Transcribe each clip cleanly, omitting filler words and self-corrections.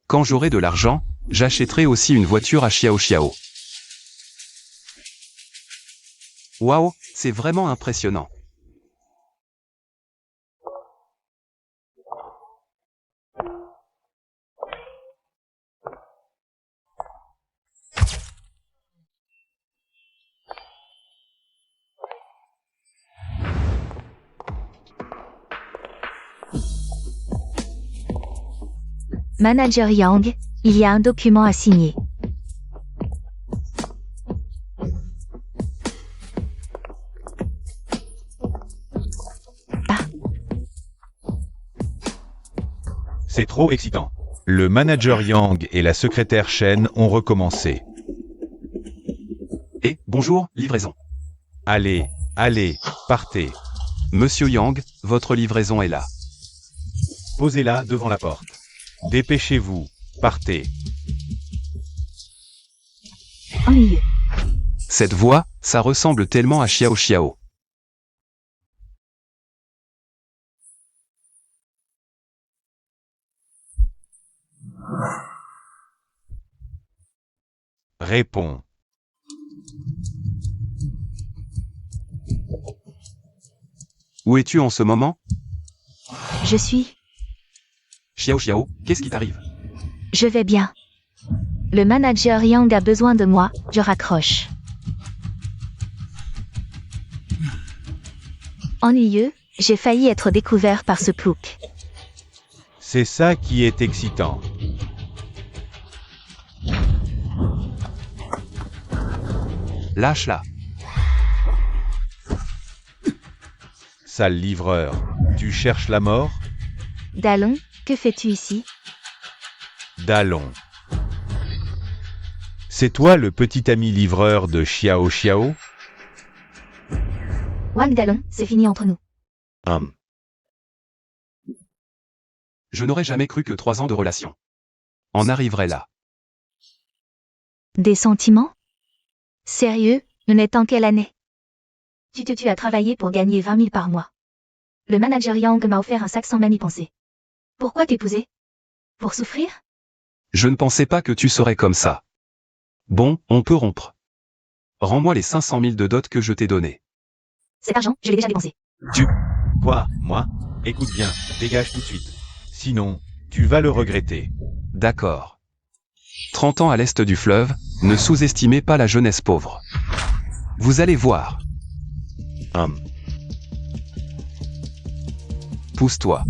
Quand j'aurai de l'argent, j'achèterai aussi une voiture à Xiao Xiao. Waouh, c'est vraiment impressionnant. Manager Yang, il y a un document à signer. C'est trop excitant. Le manager Yang et la secrétaire Shen ont recommencé. Et, bonjour, livraison. Allez, allez, partez. Monsieur Yang, votre livraison est là. Posez-la devant la porte. Dépêchez-vous, partez. Ennuyeux. Cette voix, ça ressemble tellement à Xiao Xiao. Réponds. Où es-tu en ce moment? Je suis. Xiao Xiao, qu'est-ce qui t'arrive? Je vais bien. Le manager Yang a besoin de moi, je raccroche. Ennuyeux, j'ai failli être découvert par ce plouc. C'est ça qui est excitant. Lâche-la. Sale livreur, tu cherches la mort? Dallon, que fais-tu ici? Dallon. C'est toi le petit ami livreur de Xiao Xiao? Wang Dallon, c'est fini entre nous. Je n'aurais jamais cru que 3 ans de relation en arriverait là. Des sentiments? Sérieux, nous n'êtes en quelle année? Tu as travaillé pour gagner 20 000 par mois. Le manager Yang m'a offert un sac sans manipenser. Pourquoi t'épouser? Pour souffrir? Je ne pensais pas que tu serais comme ça. Bon, on peut rompre. Rends-moi les 500 000 de dot que je t'ai donnés. Cet argent, je l'ai déjà dépensé. Quoi, moi? Écoute bien, dégage tout de suite. Sinon, tu vas le regretter. D'accord. 30 ans à l'est du fleuve, ne sous-estimez pas la jeunesse pauvre. Vous allez voir. Pousse-toi.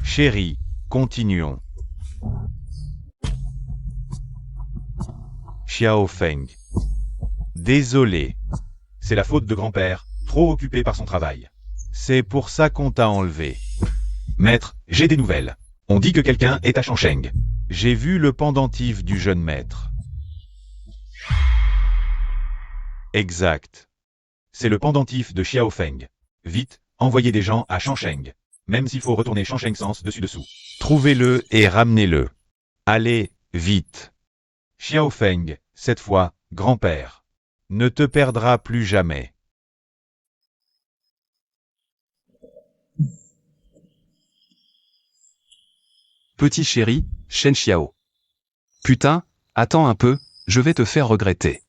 Chérie, continuons. Xiao Feng. Désolé. C'est la faute de grand-père, trop occupé par son travail. C'est pour ça qu'on t'a enlevé. Maître, j'ai des nouvelles. On dit que quelqu'un est à Shangsheng. J'ai vu le pendentif du jeune maître. Exact. C'est le pendentif de Xiao Feng. Vite, envoyez des gens à Shangsheng. Même s'il faut retourner Shangsheng sens dessus-dessous. Trouvez-le et ramenez-le. Allez, vite. Xiao Feng, cette fois, grand-père. Ne te perdra plus jamais. Petit chéri, Shen Xiao. Putain, attends un peu, je vais te faire regretter.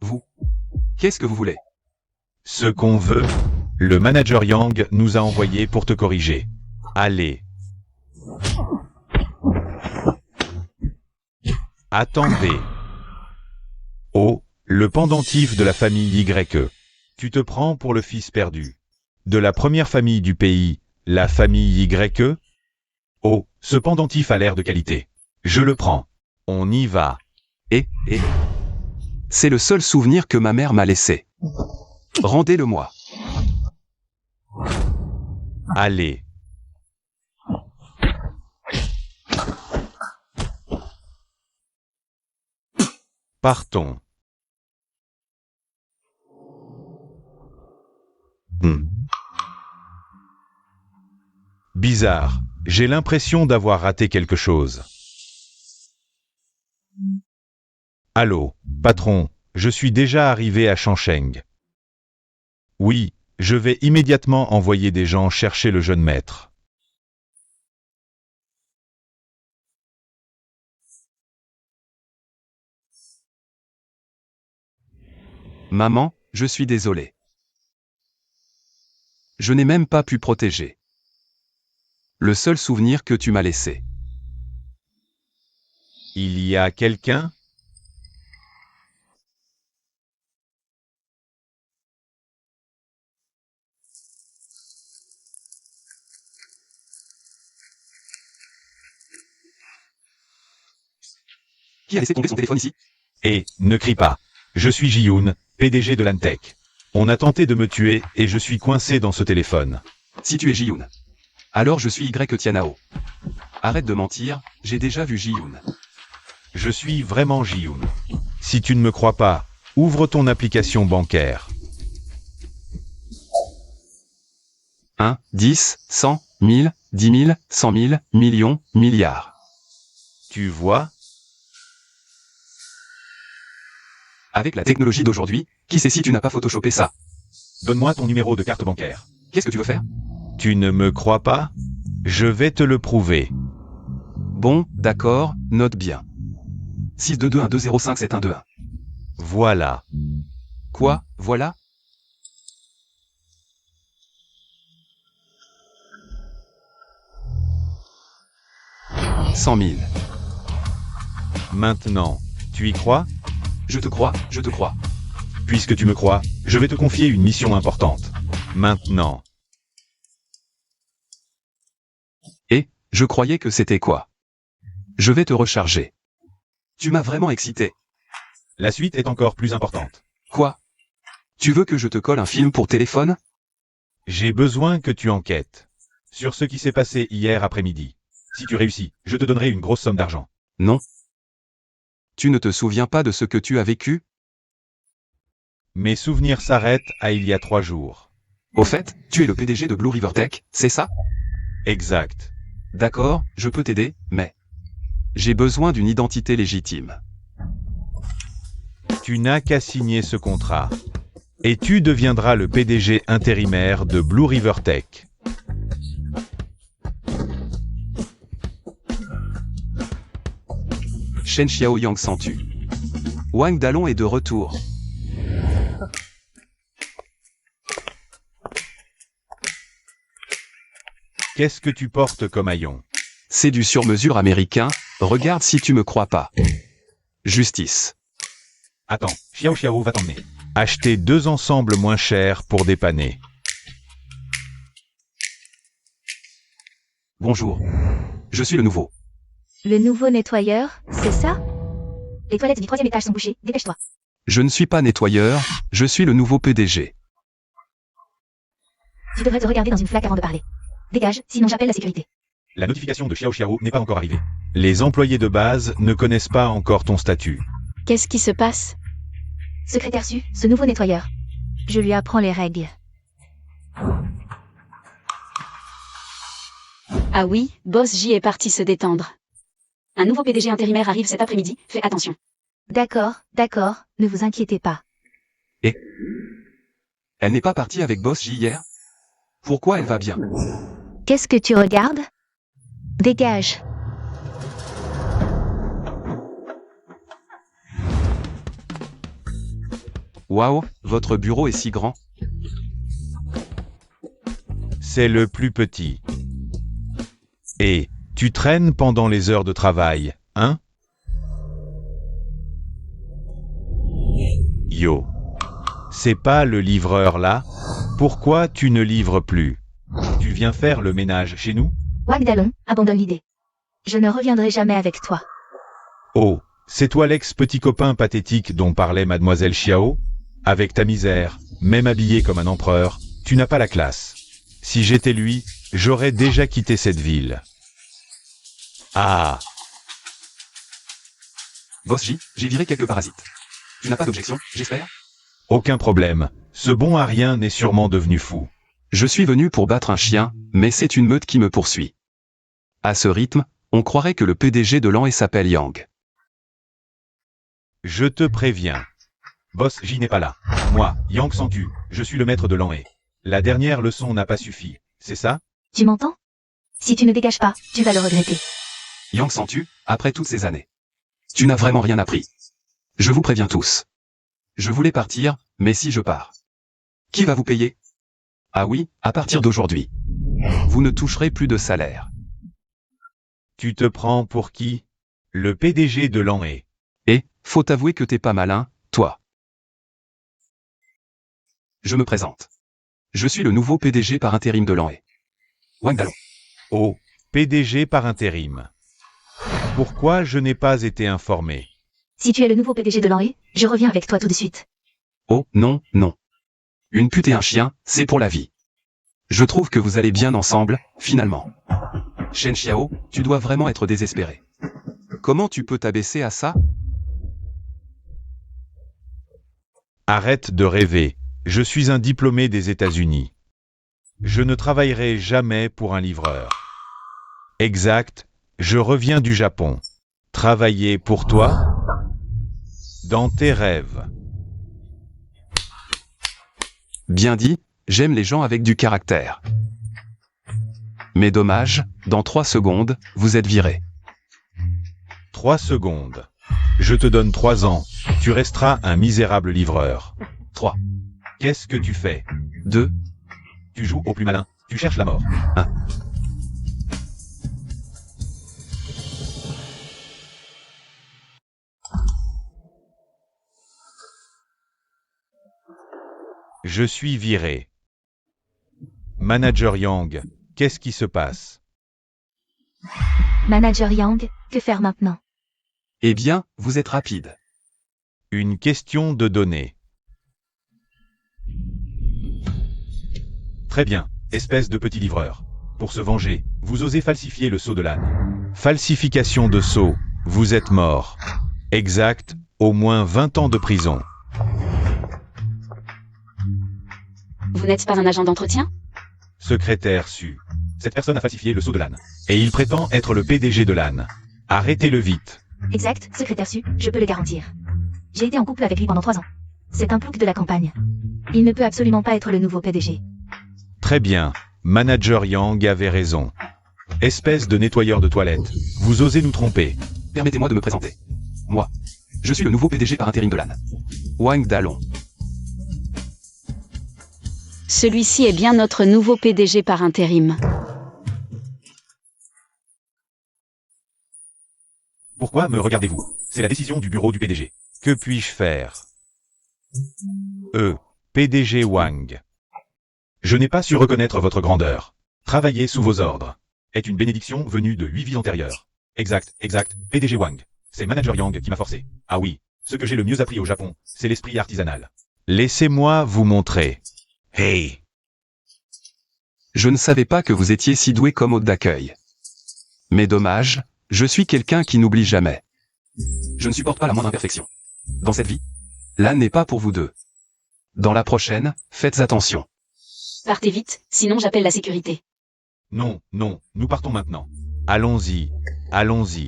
Vous. Qu'est-ce que vous voulez? Ce qu'on veut. Le manager Yang nous a envoyé pour te corriger. Allez. Attendez. Oh, le pendentif de la famille YE. Tu te prends pour le fils perdu. De la première famille du pays, la famille YE? Oh, ce pendentif a l'air de qualité. Je le prends. On y va. Et. C'est le seul souvenir que ma mère m'a laissé. Rendez-le-moi. Allez. Partons. Bizarre. J'ai l'impression d'avoir raté quelque chose. Allô, patron, je suis déjà arrivé à Shangsheng. Oui, je vais immédiatement envoyer des gens chercher le jeune maître. Maman, je suis désolé. Je n'ai même pas pu protéger. Le seul souvenir que tu m'as laissé. Il y a quelqu'un? Qui a laissé tomber son téléphone ici? Et, ne crie pas. Je suis Ji-Yoon, PDG de Lantech. On a tenté de me tuer et je suis coincé dans ce téléphone. Si tu es Ji-Yoon. Alors je suis Y Tianao. Arrête de mentir, j'ai déjà vu Ji-Yoon. Je suis vraiment Ji-Yoon. Si tu ne me crois pas, ouvre ton application bancaire. 1, 10, 100, 1000, 10 000, 100 000, millions, milliards. Tu vois? Avec la technologie d'aujourd'hui, qui sait si tu n'as pas photoshopé ça? Donne-moi ton numéro de carte bancaire. Qu'est-ce que tu veux faire? Tu ne me crois pas? Je vais te le prouver. Bon, d'accord, note bien. 62212057121. Voilà. Quoi, voilà? « 100 000. Maintenant, tu y crois? Je te crois, je te crois. Puisque tu me crois, je vais te confier une mission importante. Maintenant. Et, je croyais que c'était quoi? Je vais te recharger. Tu m'as vraiment excité. La suite est encore plus importante. Quoi? Tu veux que je te colle un film pour téléphone? J'ai besoin que tu enquêtes sur ce qui s'est passé hier après-midi. Si tu réussis, je te donnerai une grosse somme d'argent. Non. Tu ne te souviens pas de ce que tu as vécu? Mes souvenirs s'arrêtent à il y a 3 jours. Au fait, tu es le PDG de Blue River Tech, c'est ça? Exact. D'accord, je peux t'aider, mais... j'ai besoin d'une identité légitime. Tu n'as qu'à signer ce contrat. Et tu deviendras le PDG intérimaire de Blue River Tech. Shen Xiaoyang s'entue. Wang Dalong est de retour. Qu'est-ce que tu portes comme haillon? C'est du sur-mesure américain, regarde si tu me crois pas. Justice. Attends, Xiao Xiao va t'emmener. Acheter 2 ensembles moins chers pour dépanner. Bonjour. Je suis le nouveau. Le nouveau nettoyeur, c'est ça? Les toilettes du 3e étage sont bouchées, dépêche-toi. Je ne suis pas nettoyeur, je suis le nouveau PDG. Tu devrais te regarder dans une flaque avant de parler. Dégage, sinon j'appelle la sécurité. La notification de Xiao Xiao n'est pas encore arrivée. Les employés de base ne connaissent pas encore ton statut. Qu'est-ce qui se passe? Secrétaire Su, ce nouveau nettoyeur. Je lui apprends les règles. Ah oui, Boss J est parti se détendre. Un nouveau PDG intérimaire arrive cet après-midi, fais attention. D'accord, d'accord, ne vous inquiétez pas. Elle n'est pas partie avec Boss J hier? Pourquoi elle va bien? Qu'est-ce que tu regardes? Dégage. Waouh, votre bureau est si grand. C'est le plus petit. Et, tu traînes pendant les heures de travail, hein? Yo. C'est pas le livreur là? Pourquoi tu ne livres plus? Tu viens faire le ménage chez nous? Wang Dalong, abandonne l'idée. Je ne reviendrai jamais avec toi. Oh, c'est toi l'ex-petit copain pathétique dont parlait Mademoiselle Xiao? Avec ta misère, même habillé comme un empereur, tu n'as pas la classe. Si j'étais lui, j'aurais déjà quitté cette ville. Ah! Boss J, j'ai viré quelques parasites. Tu n'as pas d'objection, j'espère? Aucun problème. Ce bon à rien n'est sûrement devenu fou. Je suis venu pour battre un chien, mais c'est une meute qui me poursuit. À ce rythme, on croirait que le PDG de l'ANE s'appelle Yang. Je te préviens. Boss J n'est pas là. Moi, Yang Santu, je suis le maître de l'ANE. La dernière leçon n'a pas suffi, c'est ça? Tu m'entends? Si tu ne dégages pas, tu vas le regretter. Yang Santu, après toutes ces années. Tu n'as vraiment rien appris. Je vous préviens tous. Je voulais partir, mais si je pars. Qui va vous payer? Ah oui, à partir d'aujourd'hui. Vous ne toucherez plus de salaire. Tu te prends pour qui? Le PDG de l'ANE. Et, faut avouer que t'es pas malin, toi. Je me présente. Je suis le nouveau PDG par intérim de l'ANE. Wang Dalong. Oh, PDG par intérim. Pourquoi je n'ai pas été informé? Si tu es le nouveau PDG de l'ANE, je reviens avec toi tout de suite. Oh, non, non. Une pute et un chien, c'est pour la vie. Je trouve que vous allez bien ensemble, finalement. Shen Xiao, tu dois vraiment être désespéré. Comment tu peux t'abaisser à ça? Arrête de rêver, je suis un diplômé des États-Unis. Je ne travaillerai jamais pour un livreur. Exact, je reviens du Japon. Travailler pour toi? Dans tes rêves. Bien dit, j'aime les gens avec du caractère. Mais dommage, dans 3 secondes, vous êtes viré. 3 secondes. Je te donne 3 ans, tu resteras un misérable livreur. 3, Qu'est-ce que tu fais? 2, Tu joues au plus malin, tu cherches la mort. 1. Je suis viré. Manager Yang, qu'est-ce qui se passe? Manager Yang, que faire maintenant? Eh bien, vous êtes rapide. Une question de données. Très bien, espèce de petit livreur. Pour se venger, vous osez falsifier le sceau de l'âne. Falsification de sceau, vous êtes mort. Exact, au moins 20 ans de prison. Vous n'êtes pas un agent d'entretien? Secrétaire su. Cette personne a falsifié le sceau de l'âne. Et il prétend être le PDG de l'âne. Arrêtez-le vite. Exact, secrétaire Su, je peux le garantir. J'ai été en couple avec lui pendant 3 ans. C'est un plouc de la campagne. Il ne peut absolument pas être le nouveau PDG. Très bien, Manager Yang avait raison. Espèce de nettoyeur de toilettes, vous osez nous tromper. Permettez-moi de me présenter. Moi, je suis le nouveau PDG par intérim de l'ANE. Wang Dalong. Celui-ci est bien notre nouveau PDG par intérim. Pourquoi me regardez-vous? C'est la décision du bureau du PDG. Que puis-je faire? PDG Wang. Je n'ai pas su reconnaître votre grandeur. Travailler sous vos ordres est une bénédiction venue de 8 vies antérieures. Exact, PDG Wang. C'est Manager Yang qui m'a forcé. Ah oui, ce que j'ai le mieux appris au Japon, c'est l'esprit artisanal. Laissez-moi vous montrer. Hey! Je ne savais pas que vous étiez si doué comme hôte d'accueil. Mais dommage, je suis quelqu'un qui n'oublie jamais. Je ne supporte pas la moindre imperfection. Dans cette vie, l'âne n'est pas pour vous deux. Dans la prochaine, faites attention. Partez vite, sinon j'appelle la sécurité. Non, nous partons maintenant. Allons-y, allons-y.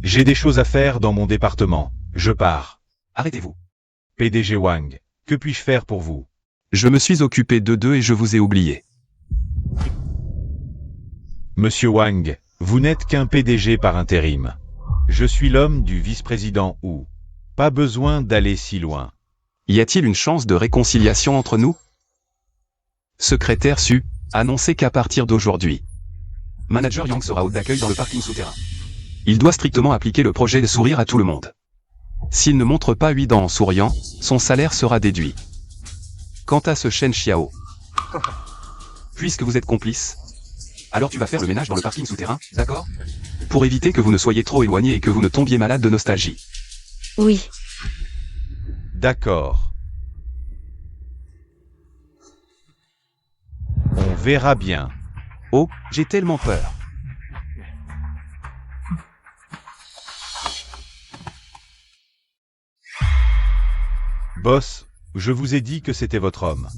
J'ai des choses à faire dans mon département. Je pars. Arrêtez-vous. PDG Wang, que puis-je faire pour vous? Je me suis occupé de deux et je vous ai oublié. Monsieur Wang, vous n'êtes qu'un PDG par intérim. Je suis l'homme du vice-président Wu. Pas besoin d'aller si loin. Y a-t-il une chance de réconciliation entre nous? Secrétaire Su, annoncez qu'à partir d'aujourd'hui, Manager Yang sera hôte d'accueil dans le parking souterrain. Il doit strictement appliquer le projet de sourire à tout le monde. S'il ne montre pas 8 dents en souriant, son salaire sera déduit. Quant à ce Shen Xiao, puisque vous êtes complice, alors tu vas faire le ménage dans le parking souterrain, d'accord? Pour éviter que vous ne soyez trop éloignés et que vous ne tombiez malade de nostalgie. Oui. D'accord. On verra bien. Oh, j'ai tellement peur. Boss, je vous ai dit que c'était votre homme.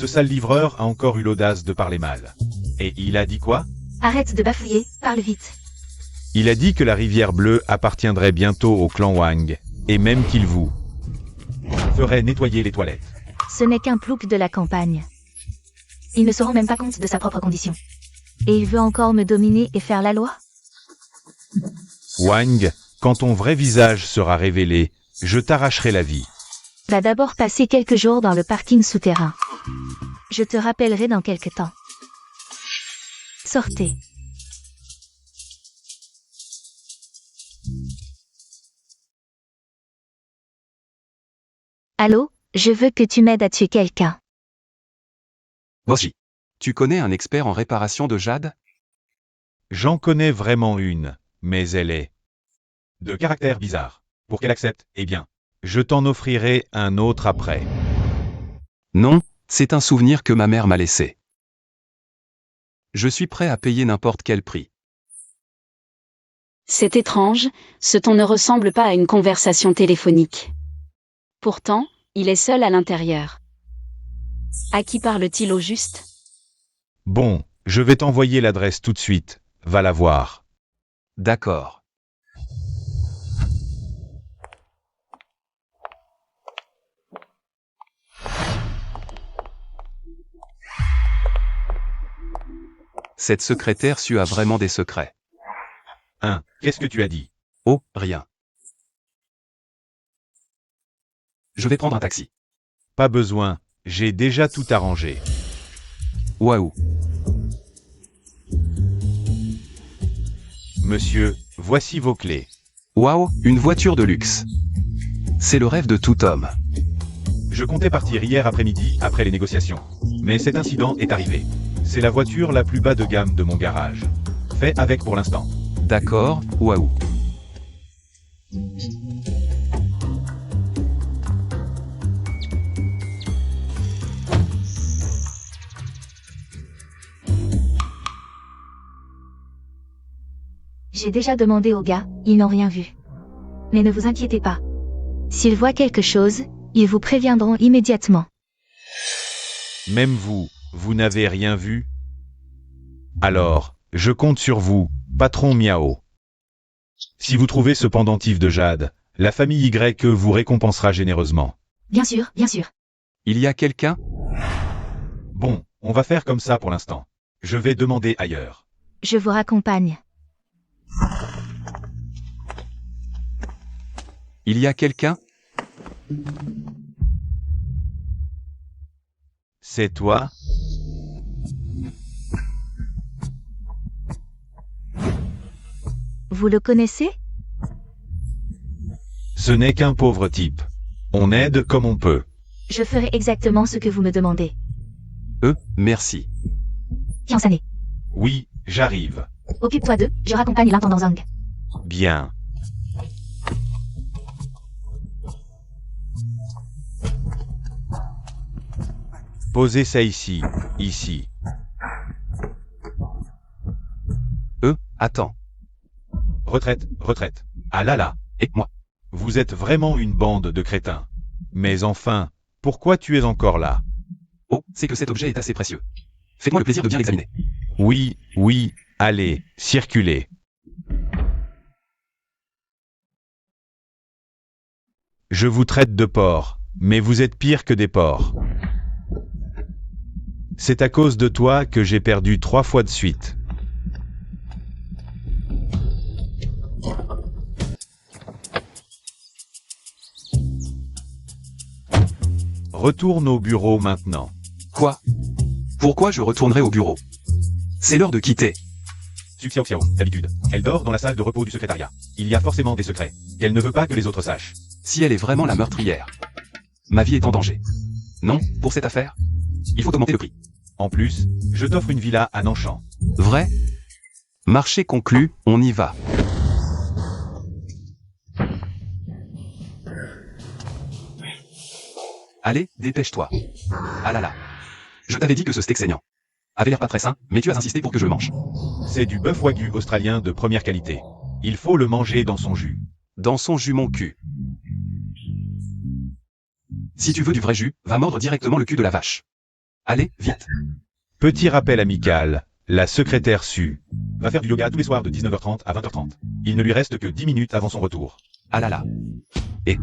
Ce sale livreur a encore eu l'audace de parler mal. Et il a dit quoi? Arrête de bafouiller, parle vite. Il a dit que la rivière bleue appartiendrait bientôt au clan Wang, et même qu'il vous ferait nettoyer les toilettes. Ce n'est qu'un plouc de la campagne. Il ne se rend même pas compte de sa propre condition. Et il veut encore me dominer et faire la loi? Wang, quand ton vrai visage sera révélé, je t'arracherai la vie. Va d'abord passer quelques jours dans le parking souterrain. Je te rappellerai dans quelque temps. Sortez. Allô, je veux que tu m'aides à tuer quelqu'un. Boss J. Tu connais un expert en réparation de jade? J'en connais vraiment une, mais elle est de caractère bizarre. Pour qu'elle accepte, eh bien, je t'en offrirai un autre après. Non, c'est un souvenir que ma mère m'a laissé. Je suis prêt à payer n'importe quel prix. C'est étrange, ce ton ne ressemble pas à une conversation téléphonique. Pourtant, il est seul à l'intérieur. À qui parle-t-il au juste? Bon, je vais t'envoyer l'adresse tout de suite, va la voir. D'accord. Cette secrétaire Sue a vraiment des secrets. Hein, qu'est-ce que tu as dit? Oh, rien. Je vais prendre un taxi. Pas besoin, j'ai déjà tout arrangé. Waouh. Monsieur, voici vos clés. Waouh, une voiture de luxe. C'est le rêve de tout homme. Je comptais partir hier après-midi, après les négociations. Mais cet incident est arrivé. C'est la voiture la plus bas de gamme de mon garage. Fais avec pour l'instant. D'accord, waouh. J'ai déjà demandé aux gars, ils n'ont rien vu. Mais ne vous inquiétez pas. S'ils voient quelque chose, ils vous préviendront immédiatement. Même vous, vous n'avez rien vu? Alors, je compte sur vous, patron Miao. Si vous trouvez ce pendentif de jade, la famille Y vous récompensera généreusement. Bien sûr, bien sûr. Il y a quelqu'un? Bon, on va faire comme ça pour l'instant. Je vais demander ailleurs. Je vous raccompagne. Il y a quelqu'un? C'est toi? Vous le connaissez? Ce n'est qu'un pauvre type. On aide comme on peut. Je ferai exactement ce que vous me demandez. Merci. Fiançané. Oui, j'arrive. Occupe-toi d'eux, je raccompagne l'intendant Zhang. Bien. Posez ça ici, ici. Attends. Retraite, retraite. Ah là là. Et moi? Vous êtes vraiment une bande de crétins. Mais enfin, pourquoi tu es encore là? Oh, c'est que cet objet est assez précieux. Faites-moi le plaisir de bien l'examiner. Oui, oui, allez, circulez. Je vous traite de porc, mais vous êtes pire que des porcs. C'est à cause de toi que j'ai perdu 3 fois de suite. Retourne au bureau maintenant. Quoi? Pourquoi je retournerai au bureau? C'est l'heure de quitter. Xiao Xiao, d'habitude. Elle dort dans la salle de repos du secrétariat. Il y a forcément des secrets. Elle ne veut pas que les autres sachent. Si elle est vraiment la meurtrière. Ma vie est en danger. Non, pour cette affaire? Il faut augmenter le prix. En plus, je t'offre une villa à Nanshan. Vrai? Marché conclu, on y va. Allez, dépêche-toi. Ah là là. Je t'avais dit que ce steak saignant avait l'air pas très sain, mais tu as insisté pour que je le mange. C'est du bœuf wagyu australien de première qualité. Il faut le manger dans son jus. Dans son jus mon cul. Si tu veux du vrai jus, va mordre directement le cul de la vache. Allez, vite. Petit rappel amical, la secrétaire Su va faire du yoga tous les soirs de 19h30 à 20h30. Il ne lui reste que 10 minutes avant son retour. Ah là là. Et...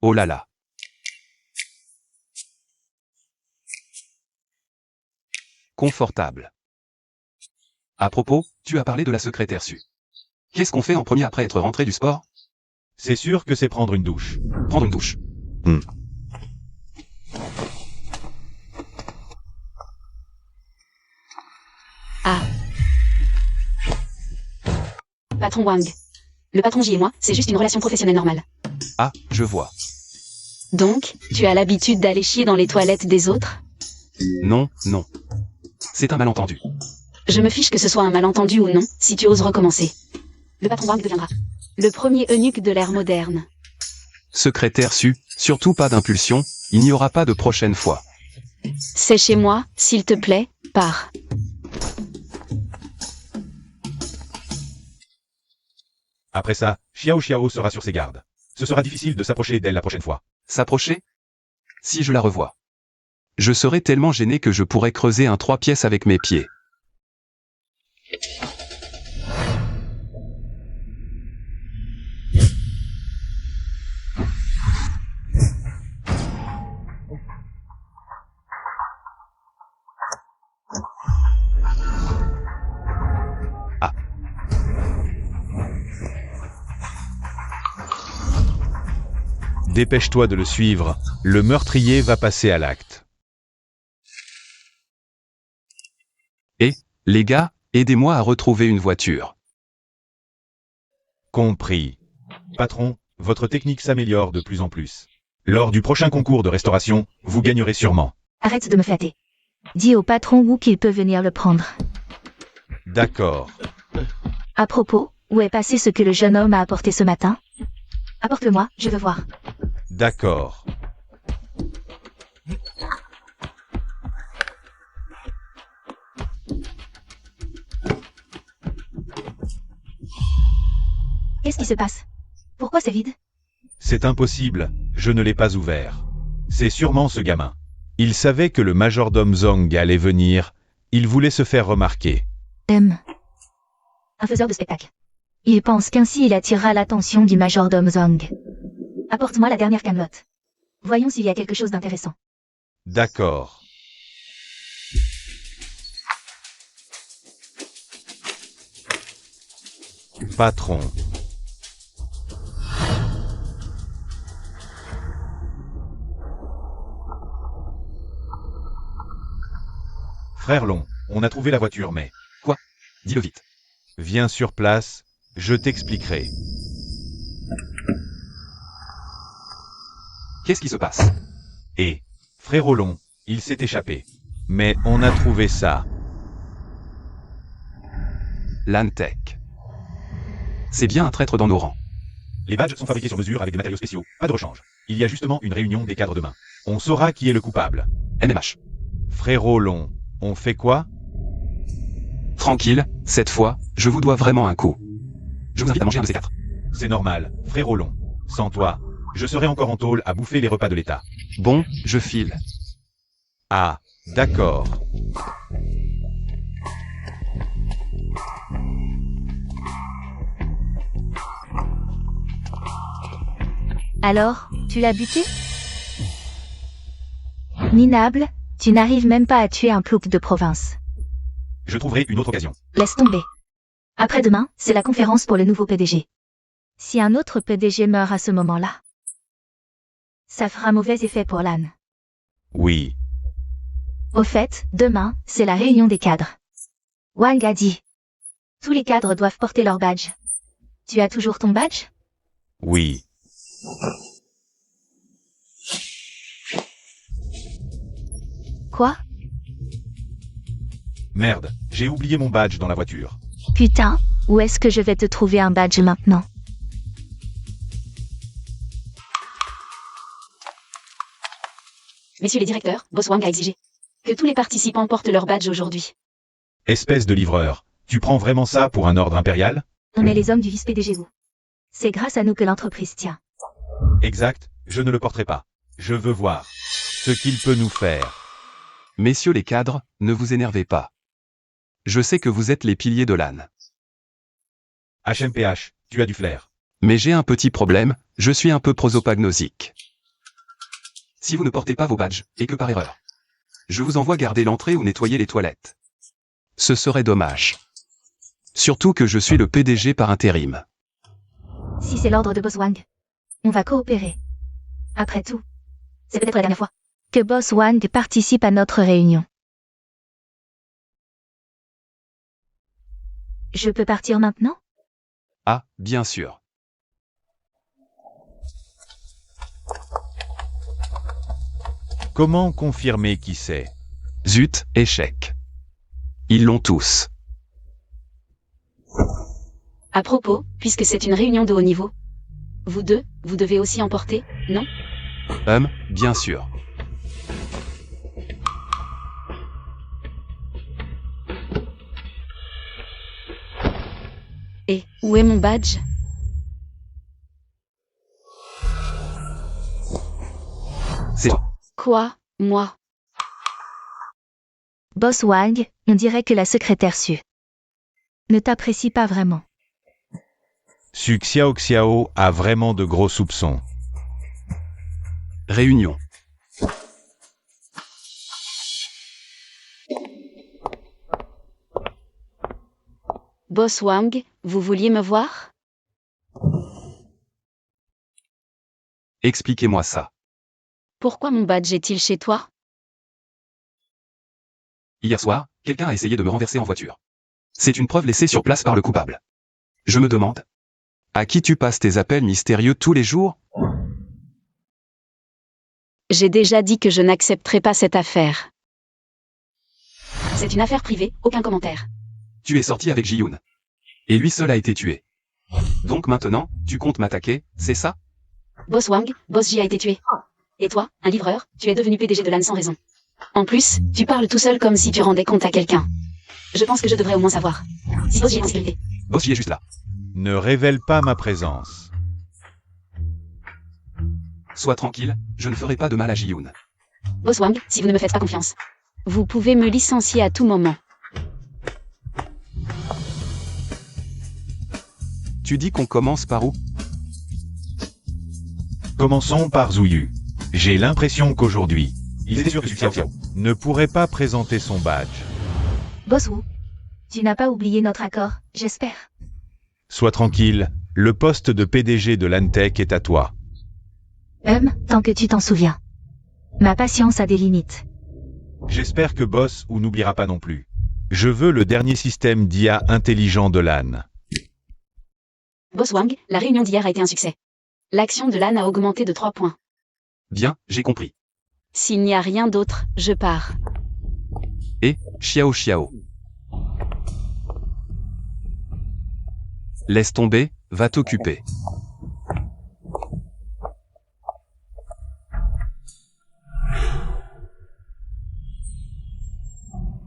Oh là là. Confortable. À propos, tu as parlé de la secrétaire Su. Qu'est-ce qu'on fait en premier après être rentré du sport? C'est sûr que c'est prendre une douche. Prendre une douche. Ah. Patron Wang. Le patron J et moi, c'est juste une relation professionnelle normale. Ah, je vois. Donc, tu as l'habitude d'aller chier dans les toilettes des autres? Non, non. C'est un malentendu. Je me fiche que ce soit un malentendu ou non, si tu oses recommencer. Le patron Wang deviendra le premier eunuque de l'ère moderne. Secrétaire Su, surtout pas d'impulsion, il n'y aura pas de prochaine fois. C'est chez moi, s'il te plaît, pars. Après ça, Xiao Xiao sera sur ses gardes. Ce sera difficile de s'approcher d'elle la prochaine fois. S'approcher? Si je la revois. Je serais tellement gêné que je pourrais creuser un 3 pièces avec mes pieds. Ah. Dépêche-toi de le suivre, le meurtrier va passer à l'acte. Les gars, aidez-moi à retrouver une voiture. Compris. Patron, votre technique s'améliore de plus en plus. Lors du prochain concours de restauration, vous gagnerez sûrement. Arrête de me flatter. Dis au patron Wu qu'il peut venir le prendre. D'accord. À propos, où est passé ce que le jeune homme a apporté ce matin? Apporte-le-moi, je veux voir. D'accord. Qu'est-ce qui se passe? Pourquoi c'est vide? C'est impossible, je ne l'ai pas ouvert. C'est sûrement ce gamin. Il savait que le majordome Zong allait venir, il voulait se faire remarquer. Un faiseur de spectacle. Il pense qu'ainsi il attirera l'attention du majordome Zong. Apporte-moi la dernière camelote. Voyons s'il y a quelque chose d'intéressant. D'accord. Patron. Frère Long, on a trouvé la voiture mais... Quoi? Dis-le vite. Viens sur place, je t'expliquerai. Qu'est-ce qui se passe? Et, frère Long, il s'est échappé. Mais on a trouvé ça. Lantech. C'est bien un traître dans nos rangs. Les badges sont fabriqués sur mesure avec des matériaux spéciaux, pas de rechange. Il y a justement une réunion des cadres demain. On saura qui est le coupable. MMH. Frérot Long, on fait quoi? Tranquille, cette fois, je vous dois vraiment un coup. Je vous invite à manger un de ces 4. C'est normal, frérot Long. Sans toi, je serais encore en tôle à bouffer les repas de l'État. Bon, je file. Ah, d'accord. Alors, tu l'as buté? Minable, tu n'arrives même pas à tuer un plouc de province. Je trouverai une autre occasion. Laisse tomber. Après-demain, c'est la conférence pour le nouveau PDG. Si un autre PDG meurt à ce moment-là, ça fera mauvais effet pour l'âne. Oui. Au fait, demain, c'est la réunion des cadres. Wang a dit. Tous les cadres doivent porter leur badge. Tu as toujours ton badge? Oui. Quoi? Merde, j'ai oublié mon badge dans la voiture. Putain, où est-ce que je vais te trouver un badge maintenant? Messieurs les directeurs, Boss Wang a exigé que tous les participants portent leur badge aujourd'hui. Espèce de livreur, tu prends vraiment ça pour un ordre impérial? On est les hommes du vice-PDG. C'est grâce à nous que l'entreprise tient. Exact, je ne le porterai pas. Je veux voir ce qu'il peut nous faire. Messieurs les cadres, ne vous énervez pas. Je sais que vous êtes les piliers de l'âne. HMPH, tu as du flair. Mais j'ai un petit problème, je suis un peu prosopagnosique. Si vous ne portez pas vos badges, et que par erreur, je vous envoie garder l'entrée ou nettoyer les toilettes. Ce serait dommage. Surtout que je suis le PDG par intérim. Si c'est l'ordre de Boss Wang, on va coopérer. Après tout, c'est peut-être la dernière fois que Boss Wang participe à notre réunion. Je peux partir maintenant? Ah, bien sûr. Comment confirmer qui c'est? Zut, échec. Ils l'ont tous. À propos, puisque c'est une réunion de haut niveau, vous deux, vous devez aussi en porter, non? Bien sûr. Et où est mon badge? C'est toi. Quoi, moi? Boss Wang, on dirait que la secrétaire Su ne t'apprécie pas vraiment. Su Xiao Xiao a vraiment de gros soupçons. Réunion. Boss Wang, vous vouliez me voir? Expliquez-moi ça. Pourquoi mon badge est-il chez toi? Hier soir, quelqu'un a essayé de me renverser en voiture. C'est une preuve laissée sur place par le coupable. Je me demande, à qui tu passes tes appels mystérieux tous les jours? J'ai déjà dit que je n'accepterai pas cette affaire. C'est une affaire privée, aucun commentaire. Tu es sorti avec Ji-Yoon. Et lui seul a été tué. Donc maintenant, tu comptes m'attaquer, c'est ça? Boss Wang, Boss J a été tué. Et toi, un livreur, tu es devenu PDG de l'âne sans raison. En plus, tu parles tout seul comme si tu rendais compte à quelqu'un. Je pense que je devrais au moins savoir si Boss J est en sécurité. Boss J est juste là. Ne révèle pas ma présence. Sois tranquille, je ne ferai pas de mal à Ji-Yoon. Boss Wang, si vous ne me faites pas confiance, vous pouvez me licencier à tout moment. Tu dis qu'on commence par où? Commençons par Zouyu. J'ai l'impression qu'aujourd'hui, il était sûr que Su Xiao Xiao ne pourrait pas présenter son badge. Boss Wu, tu n'as pas oublié notre accord, j'espère. Sois tranquille, le poste de PDG de l'Antech est à toi. Tant que tu t'en souviens. Ma patience a des limites. J'espère que Boss ou n'oubliera pas non plus. Je veux le dernier système d'IA intelligent de l'âne. Boss Wang, la réunion d'hier a été un succès. L'action de l'âne a augmenté de 3 points. Bien, j'ai compris. S'il n'y a rien d'autre, je pars. Et, Xiao Xiao. Laisse tomber, va t'occuper.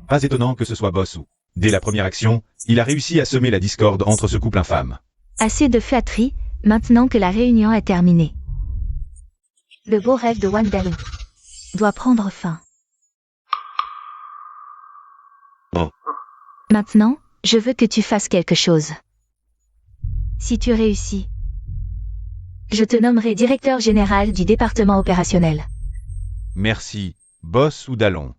Pas étonnant que ce soit Boss Wu. Dès la première action, il a réussi à semer la discorde entre ce couple infâme. Assez de flatterie, maintenant que la réunion est terminée. Le beau rêve de Wang Dalong doit prendre fin. Oh. Maintenant, je veux que tu fasses quelque chose. Si tu réussis, je te nommerai directeur général du département opérationnel. Merci, Boss ou Dalon.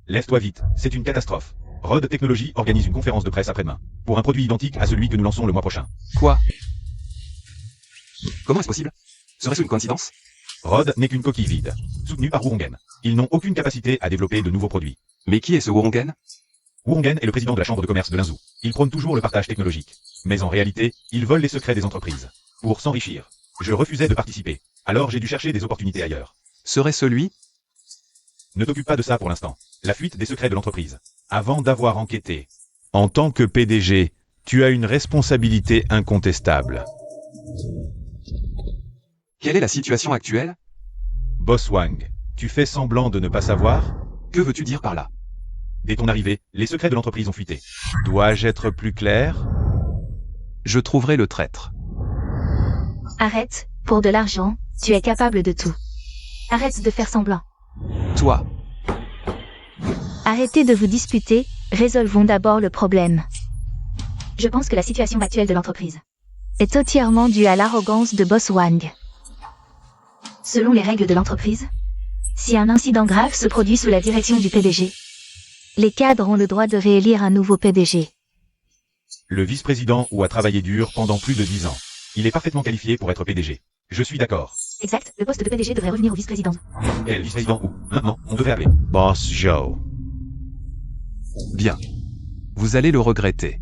Lève-toi vite, c'est une catastrophe. Rod Technologies organise une conférence de presse après-demain, pour un produit identique à celui que nous lançons le mois prochain. Quoi? Comment est-ce possible? Serait-ce une coïncidence? Rod n'est qu'une coquille vide, soutenue par Wurongen. Ils n'ont aucune capacité à développer de nouveaux produits. Mais qui est ce Wurongen? Wurongen est le président de la chambre de commerce de Linzhou. Il prône toujours le partage technologique. Mais en réalité, il vole les secrets des entreprises. Pour s'enrichir. Je refusais de participer. Alors j'ai dû chercher des opportunités ailleurs. Serait celui? Ne t'occupe pas de ça pour l'instant. La fuite des secrets de l'entreprise. Avant d'avoir enquêté. En tant que PDG, tu as une responsabilité incontestable. Quelle est la situation actuelle? Boss Wang, tu fais semblant de ne pas savoir? Que veux-tu dire par là? Dès ton arrivée, les secrets de l'entreprise ont fuité. Dois-je être plus clair? Je trouverai le traître. Arrête, pour de l'argent, tu es capable de tout. Arrête de faire semblant. Toi, Arrêtez de vous disputer, résolvons d'abord le problème. Je pense que la situation actuelle de l'entreprise est entièrement due à l'arrogance de Boss Wang. Selon les règles de l'entreprise, si un incident grave se produit sous la direction du PDG, les cadres ont le droit de réélire un nouveau PDG. Le vice-président ou a travaillé dur pendant plus de 10 ans. Il est parfaitement qualifié pour être PDG. Je suis d'accord. Exact, le poste de PDG devrait revenir au vice-président. Quel vice-président ou maintenant, on devrait appeler Boss Joe. bien. Vous allez le regretter.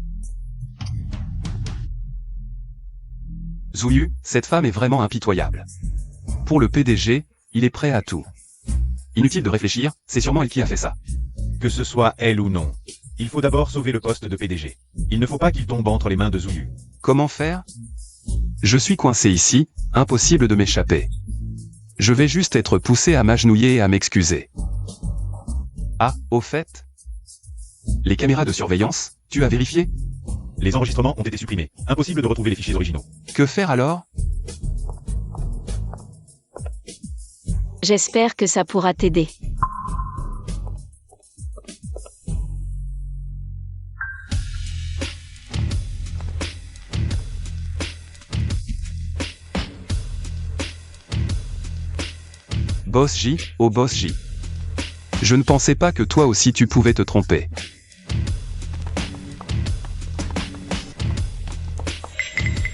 Zouyu, cette femme est vraiment impitoyable. Pour le PDG, il est prêt à tout. Inutile de réfléchir, c'est sûrement elle qui a fait ça. Que ce soit elle ou non. Il faut d'abord sauver le poste de PDG. Il ne faut pas qu'il tombe entre les mains de Zouyu. Comment faire? Je suis coincé ici, impossible de m'échapper. Je vais juste être poussé à m'agenouiller et à m'excuser. Ah, au fait? Les caméras de surveillance, tu as vérifié? Les enregistrements ont été supprimés. Impossible de retrouver les fichiers originaux. Que faire alors? J'espère que ça pourra t'aider. Boss J, oh Boss J. Je ne pensais pas que toi aussi tu pouvais te tromper.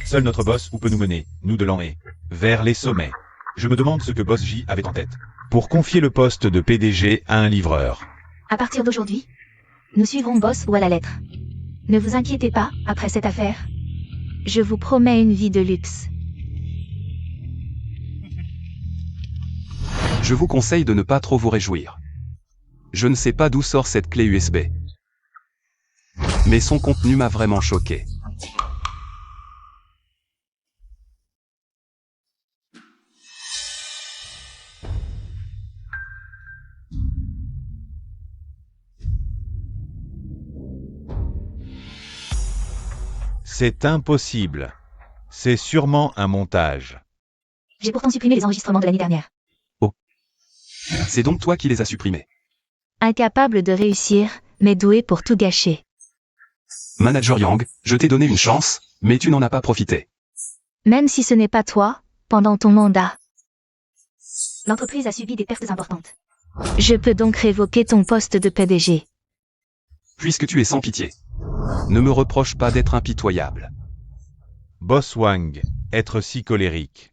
Seul notre boss où peut nous mener, nous de l'an et vers les sommets. Je me demande ce que Boss J avait en tête. Pour confier le poste de PDG à un livreur. À partir d'aujourd'hui, nous suivrons Boss ou à la lettre. Ne vous inquiétez pas, après cette affaire. Je vous promets une vie de luxe. Je vous conseille de ne pas trop vous réjouir. Je ne sais pas d'où sort cette clé USB. Mais son contenu m'a vraiment choqué. C'est impossible. C'est sûrement un montage. J'ai pourtant supprimé les enregistrements de l'année dernière. C'est donc toi qui les as supprimés. Incapable de réussir, mais doué pour tout gâcher. Manager Yang, je t'ai donné une chance, mais tu n'en as pas profité. Même si ce n'est pas toi, pendant ton mandat. L'entreprise a subi des pertes importantes. Je peux donc révoquer ton poste de PDG. Puisque tu es sans pitié. Ne me reproche pas d'être impitoyable. Boss Wang, être si colérique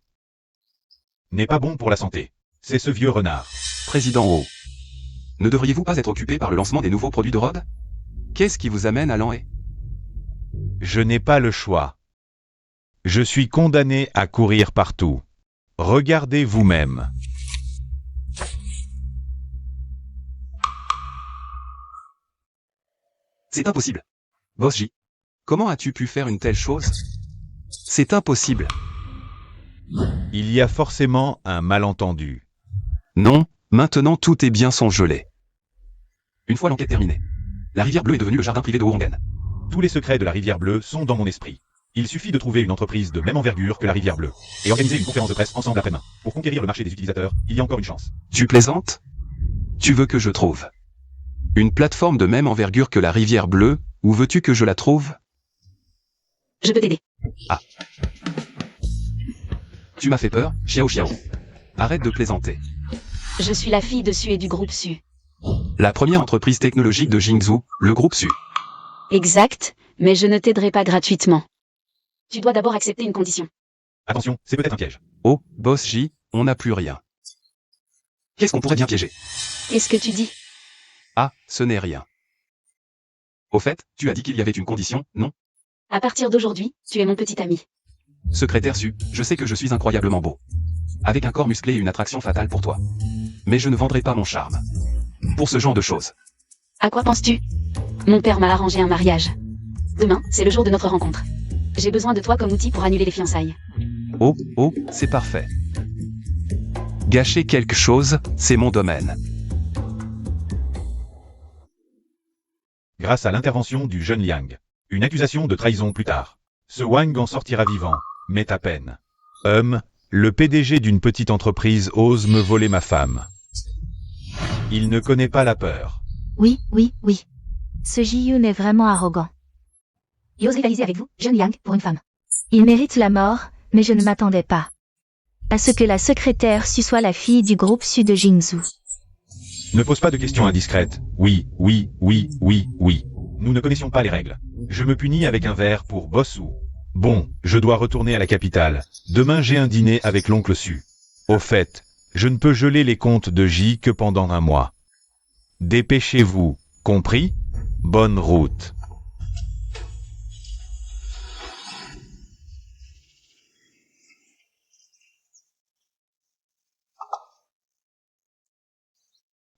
n'est pas bon pour la santé. C'est ce vieux renard. Président O. Ne devriez-vous pas être occupé par le lancement des nouveaux produits de Rhodes? Qu'est-ce qui vous amène à l'Anhé? Je n'ai pas le choix. Je suis condamné à courir partout. Regardez vous-même. C'est impossible. Boss J. Comment as-tu pu faire une telle chose? C'est impossible. Il y a forcément un malentendu. Non, maintenant tout est bien sans gelé. Une fois l'enquête terminée, la rivière bleue est devenue le jardin privé de Ouangan. Tous les secrets de la rivière bleue sont dans mon esprit. Il suffit de trouver une entreprise de même envergure que la rivière bleue et organiser une conférence de presse ensemble après-demain. Pour conquérir le marché des utilisateurs, il y a encore une chance. Tu plaisantes? Tu veux que je trouve une plateforme de même envergure que la rivière bleue, où veux-tu que je la trouve? Je peux t'aider. Ah. Tu m'as fait peur, Xiao Xiao. Arrête de plaisanter. Je suis la fille de Su et du groupe Su. La première entreprise technologique de Jingzhou, le groupe Su. Exact, mais je ne t'aiderai pas gratuitement. Tu dois d'abord accepter une condition. Attention, c'est peut-être un piège. Oh, Boss J, on n'a plus rien. Qu'est-ce qu'on pourrait bien piéger? Qu'est-ce que tu dis? Ah, ce n'est rien. Au fait, tu as dit qu'il y avait une condition, non? À partir d'aujourd'hui, tu es mon petit ami. Secrétaire Su, je sais que je suis incroyablement beau. Avec un corps musclé et une attraction fatale pour toi. Mais je ne vendrai pas mon charme. Pour ce genre de choses. À quoi penses-tu? Mon père m'a arrangé un mariage. Demain, c'est le jour de notre rencontre. J'ai besoin de toi comme outil pour annuler les fiançailles. Oh, oh, c'est parfait. Gâcher quelque chose, c'est mon domaine. Grâce à l'intervention du jeune Liang. Une accusation de trahison plus tard. Ce Wang en sortira vivant, mais à peine. Le PDG d'une petite entreprise ose me voler ma femme. Il ne connaît pas la peur. Oui, oui, oui. Ce Ji-Yoon est vraiment arrogant. Il ose rivaliser avec vous, jeune Yang, pour une femme. Il mérite la mort, mais je ne m'attendais pas à ce que la secrétaire Su soit la fille du groupe Su de Jingzhou. Ne pose pas de questions indiscrètes. Oui, oui, oui, oui, oui. Nous ne connaissions pas les règles. Je me punis avec un verre pour Bossu. Bon, je dois retourner à la capitale. Demain j'ai un dîner avec l'oncle Su. Au fait, je ne peux geler les comptes de J que pendant un mois. Dépêchez-vous, compris? Bonne route.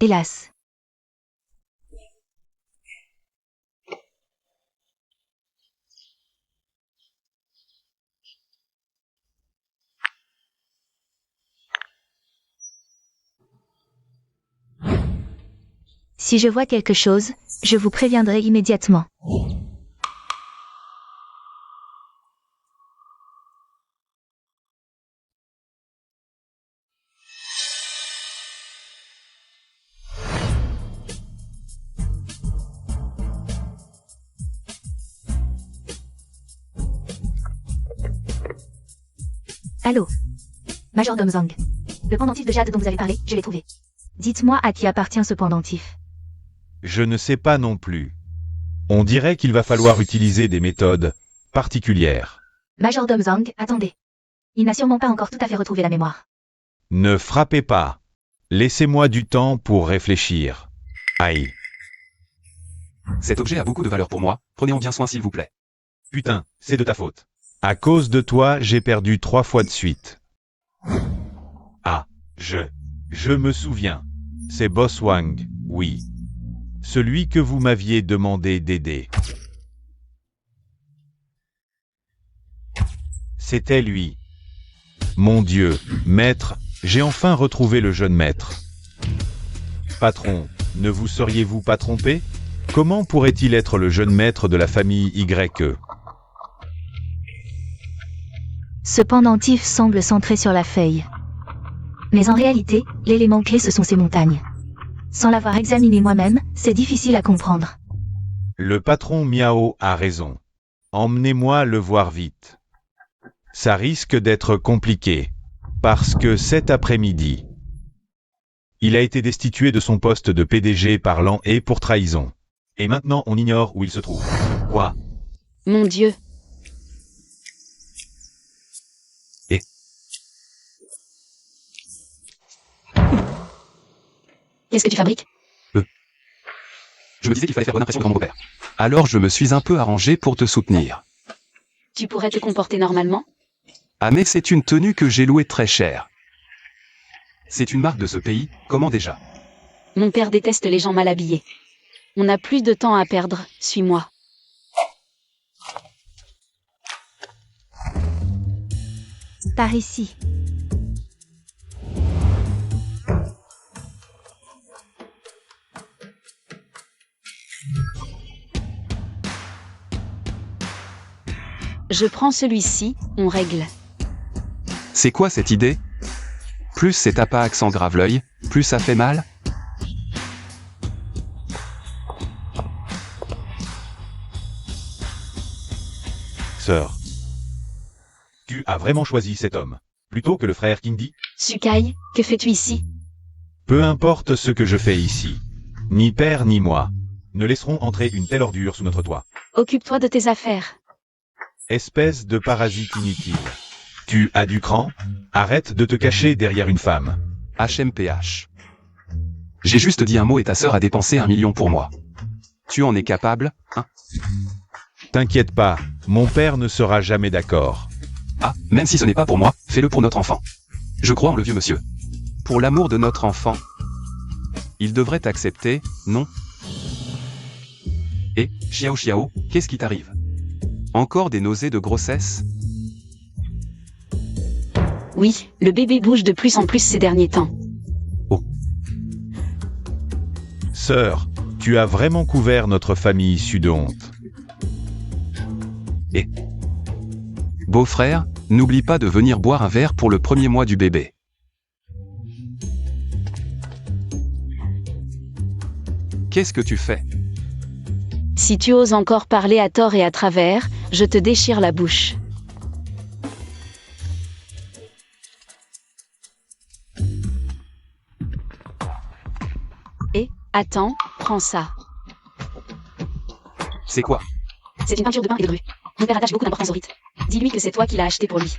Hélas. Si je vois quelque chose, je vous préviendrai immédiatement. Allô, Majordome Zhang. Le pendentif de jade dont vous avez parlé, je l'ai trouvé. Dites-moi à qui appartient ce pendentif. Je ne sais pas non plus. On dirait qu'il va falloir utiliser des méthodes particulières. Majordome Zhang, attendez. Il n'a sûrement pas encore tout à fait retrouvé la mémoire. Ne frappez pas. Laissez-moi du temps pour réfléchir. Aïe. Cet objet a beaucoup de valeur pour moi, prenez-en bien soin s'il vous plaît. Putain, c'est de ta faute. À cause de toi, j'ai perdu 3 fois de suite. Ah, je me souviens. C'est Boss Wang, oui. Celui que vous m'aviez demandé d'aider. C'était lui. Mon Dieu, maître, j'ai enfin retrouvé le jeune maître. Patron, ne vous seriez-vous pas trompé? Comment pourrait-il être le jeune maître de la famille YE? Ce pendentif semble centré sur la feuille. Mais en réalité, l'élément clé ce sont ces montagnes. Sans l'avoir examiné moi-même, c'est difficile à comprendre. Le patron Miao a raison. Emmenez-moi le voir vite. Ça risque d'être compliqué. Parce que cet après-midi, il a été destitué de son poste de PDG par l'an et pour trahison. Et maintenant on ignore où il se trouve. Quoi? Mon Dieu. Qu'est-ce que tu fabriques? Je me disais qu'il fallait faire bonne impression de grand beau-père. Alors je me suis un peu arrangé pour te soutenir. Tu pourrais te comporter normalement? Ah mais c'est une tenue que j'ai louée très cher. C'est une marque de ce pays, comment déjà? Mon père déteste les gens mal habillés. On n'a plus de temps à perdre, suis-moi. Par ici. Je prends celui-ci, on règle. C'est quoi cette idée? Plus c'est tape à accent grave l'œil, plus ça fait mal? Sœur. Tu as vraiment choisi cet homme, plutôt que le frère Kindi? Sukai, que fais-tu ici? Peu importe ce que je fais ici. Ni père ni moi ne laisserons entrer une telle ordure sous notre toit. Occupe-toi de tes affaires. Espèce de parasite inutile. Tu as du cran? Arrête de te cacher derrière une femme. HMPH. J'ai juste dit un mot et ta sœur a dépensé 1 million pour moi. Tu en es capable, hein? T'inquiète pas, mon père ne sera jamais d'accord. Ah, même si ce n'est pas pour moi, fais-le pour notre enfant. Je crois en le vieux monsieur. Pour l'amour de notre enfant. Il devrait accepter, non? Et, Xiao Xiao, qu'est-ce qui t'arrive? Encore des nausées de grossesse? Oui, le bébé bouge de plus en plus ces derniers temps. Sœur, tu as vraiment couvert notre famille issue de honte. Beau-frère, n'oublie pas de venir boire un verre pour le premier mois du bébé. Qu'est-ce que tu fais? Si tu oses encore parler à tort et à travers, je te déchire la bouche. Et, attends, prends ça. C'est quoi? C'est une peinture de pain et de grue. Mon père attache beaucoup d'importance au rite. Dis-lui que c'est toi qui l'as acheté pour lui.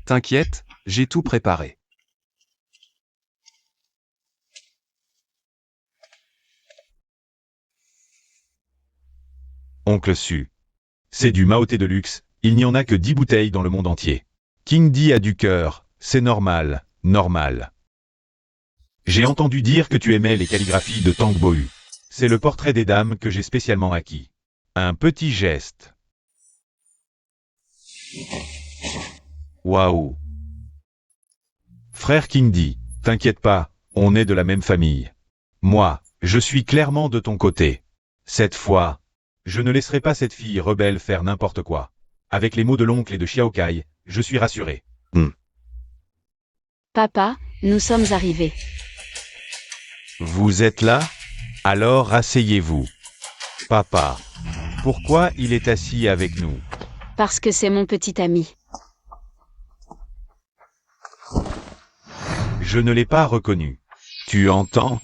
T'inquiète, j'ai tout préparé. Oncle Su. C'est du Maoté de luxe, il n'y en a que 10 bouteilles dans le monde entier. King Di a du cœur, c'est normal, normal. J'ai entendu dire que tu aimais les calligraphies de Tang Bohu. C'est le portrait des dames que j'ai spécialement acquis. Un petit geste. Waouh. Frère King Di, t'inquiète pas, on est de la même famille. Moi, je suis clairement de ton côté. Cette fois, je ne laisserai pas cette fille rebelle faire n'importe quoi. Avec les mots de l'oncle et de Xiao Kai, je suis rassuré. Papa, nous sommes arrivés. Vous êtes là? Alors asseyez-vous. Papa, pourquoi il est assis avec nous? Parce que c'est mon petit ami. Je ne l'ai pas reconnu. Tu entends?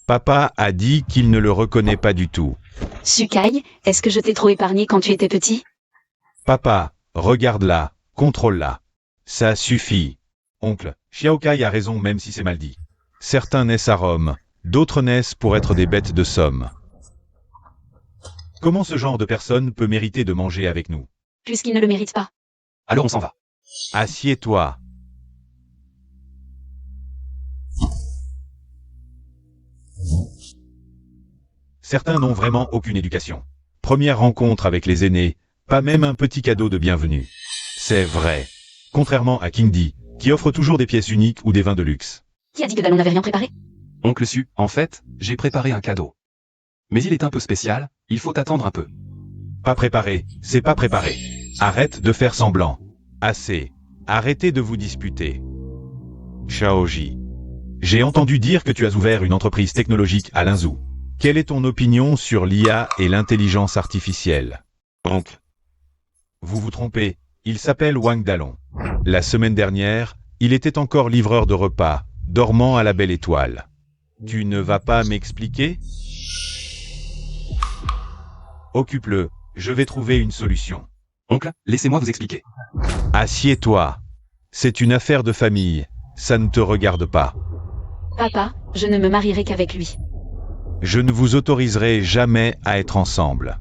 Papa a dit qu'il ne le reconnaît pas du tout. Sukai, est-ce que je t'ai trop épargné quand tu étais petit? Papa, regarde-la, contrôle-la. Ça suffit. Oncle, Xiao Kai a raison même si c'est mal dit. Certains naissent à Rome, d'autres naissent pour être des bêtes de somme. Comment ce genre de personne peut mériter de manger avec nous? Puisqu'il ne le mérite pas. Alors on s'en va. Assieds-toi. Certains n'ont vraiment aucune éducation. Première rencontre avec les aînés, pas même un petit cadeau de bienvenue. C'est vrai. Contrairement à King Di, qui offre toujours des pièces uniques ou des vins de luxe. Qui a dit que Dallon n'avait rien préparé? Oncle Su, en fait, j'ai préparé un cadeau. Mais il est un peu spécial, il faut attendre un peu. Pas préparé, c'est pas préparé. Arrête de faire semblant. Assez. Arrêtez de vous disputer. Shaoji. J'ai entendu dire que tu as ouvert une entreprise technologique à Linzhou. Quelle est ton opinion sur l'IA et l'intelligence artificielle? Oncle. Vous vous trompez, il s'appelle Wang Dallon. La semaine dernière, il était encore livreur de repas, dormant à la Belle Étoile. Tu ne vas pas m'expliquer? Occupe-le, je vais trouver une solution. Oncle, laissez-moi vous expliquer. Assieds-toi. C'est une affaire de famille, ça ne te regarde pas. Papa, je ne me marierai qu'avec lui. Je ne vous autoriserai jamais à être ensemble.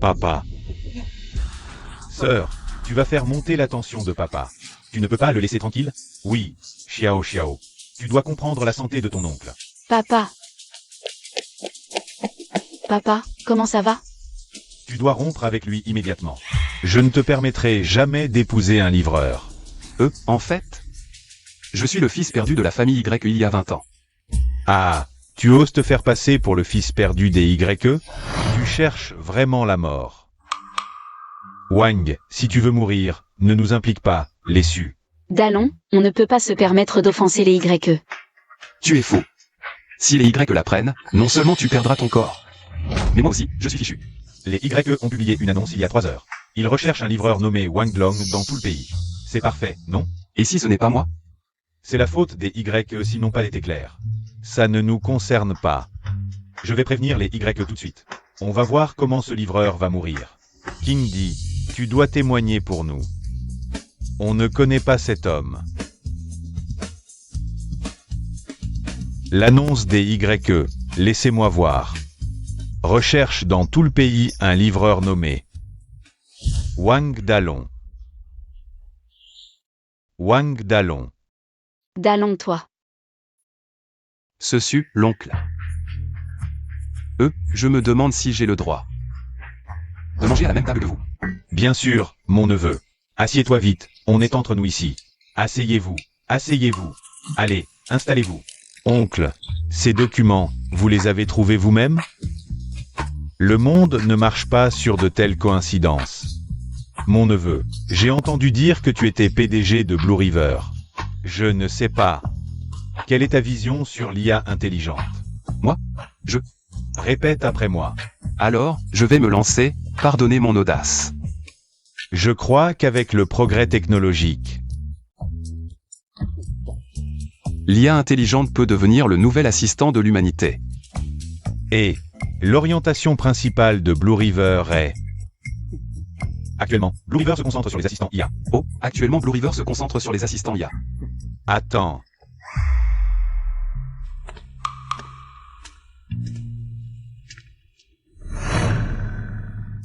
Papa. Sœur, tu vas faire monter la tension de papa. Tu ne peux pas le laisser tranquille? Oui, Xiao Xiao. Tu dois comprendre la santé de ton oncle. Papa. Papa, comment ça va? Tu dois rompre avec lui immédiatement. Je ne te permettrai jamais d'épouser un livreur. En fait, je suis le fils perdu de la famille Y il y a 20 ans. Ah, tu oses te faire passer pour le fils perdu des YE? Tu cherches vraiment la mort. Wang, si tu veux mourir, ne nous implique pas, l'essu. Dallon, on ne peut pas se permettre d'offenser les YE. Tu es faux. Si les Y la prennent, non seulement tu perdras ton corps, mais moi aussi, je suis fichu. Les YE ont publié une annonce il y a 3 heures. Ils recherchent un livreur nommé Wang Long dans tout le pays. C'est parfait, non? Et si ce n'est pas moi? C'est la faute des YE s'ils n'ont pas été clairs. Ça ne nous concerne pas. Je vais prévenir les YE tout de suite. On va voir comment ce livreur va mourir. King Di, tu dois témoigner pour nous. On ne connaît pas cet homme. L'annonce des YE, laissez-moi voir. Recherche dans tout le pays un livreur nommé Wang Dallon. Wang Dallon. Dallon, toi. Ce su, l'oncle. Je me demande si j'ai le droit. de manger à la même table que vous. Bien sûr, mon neveu. Assieds-toi vite, on est entre nous ici. Asseyez-vous, asseyez-vous. Allez, installez-vous. Oncle, ces documents, vous les avez trouvés vous-même? Le monde ne marche pas sur de telles coïncidences. Mon neveu, j'ai entendu dire que tu étais PDG de Blue River. Je ne sais pas. Quelle est ta vision sur l'IA intelligente? Moi? Répète après moi. Alors, je vais me lancer, pardonnez mon audace. Je crois qu'avec le progrès technologique, L'IA intelligente peut devenir le nouvel assistant de l'humanité. et l'orientation principale de Blue River est... Actuellement, Blue River se concentre sur les assistants IA. Oh, actuellement Blue River se concentre sur les assistants IA. Attends.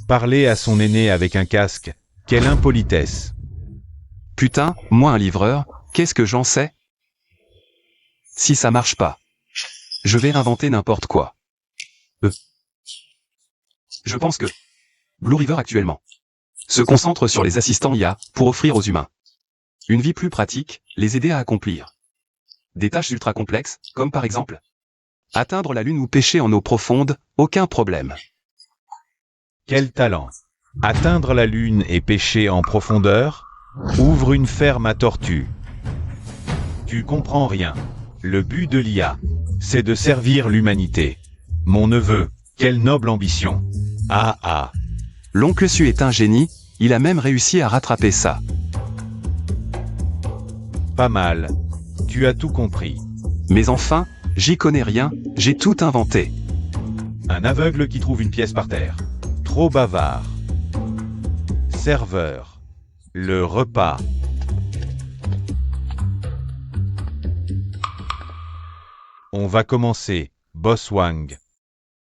Parler à son aîné avec un casque, quelle impolitesse. Putain, moi un livreur, qu'est-ce que j'en sais? Si ça marche pas, je vais inventer n'importe quoi. Je pense que Blue River actuellement se concentre sur les assistants IA pour offrir aux humains une vie plus pratique, les aider à accomplir des tâches ultra complexes, comme par exemple atteindre la Lune ou pêcher en eau profonde, aucun problème. Quel talent. Atteindre la Lune et pêcher en profondeur? Ouvre une ferme à tortues. Tu comprends rien. Le but de l'IA, c'est de servir l'humanité. Mon neveu, quelle noble ambition. Ah ah. L'oncle Su est un génie, il a même réussi à rattraper ça. Pas mal. Tu as tout compris. Mais enfin, j'y connais rien, j'ai tout inventé. Un aveugle qui trouve une pièce par terre. Trop bavard. Serveur. Le repas. On va commencer, Boss Wang.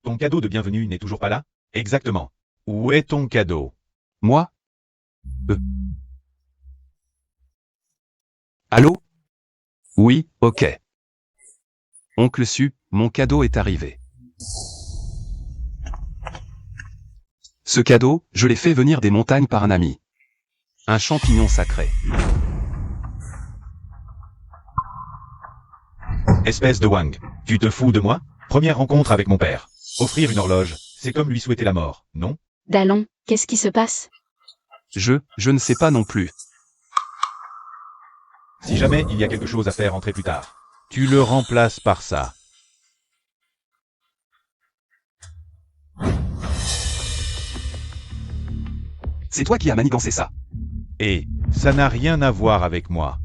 Ton cadeau de bienvenue n'est toujours pas là? Exactement. Où est ton cadeau? Moi? Allô? Oui, ok. Oncle Su, mon cadeau est arrivé. Ce cadeau, je l'ai fait venir des montagnes par un ami. Un champignon sacré. Espèce de Wang, tu te fous de moi? Première rencontre avec mon père. Offrir une horloge, c'est comme lui souhaiter la mort, non? Dallon, qu'est-ce qui se passe? Je ne sais pas non plus. Si jamais il y a quelque chose à faire entrer plus tard, tu le remplaces par ça. C'est toi qui as manigancé ça. Et ça n'a rien à voir avec moi.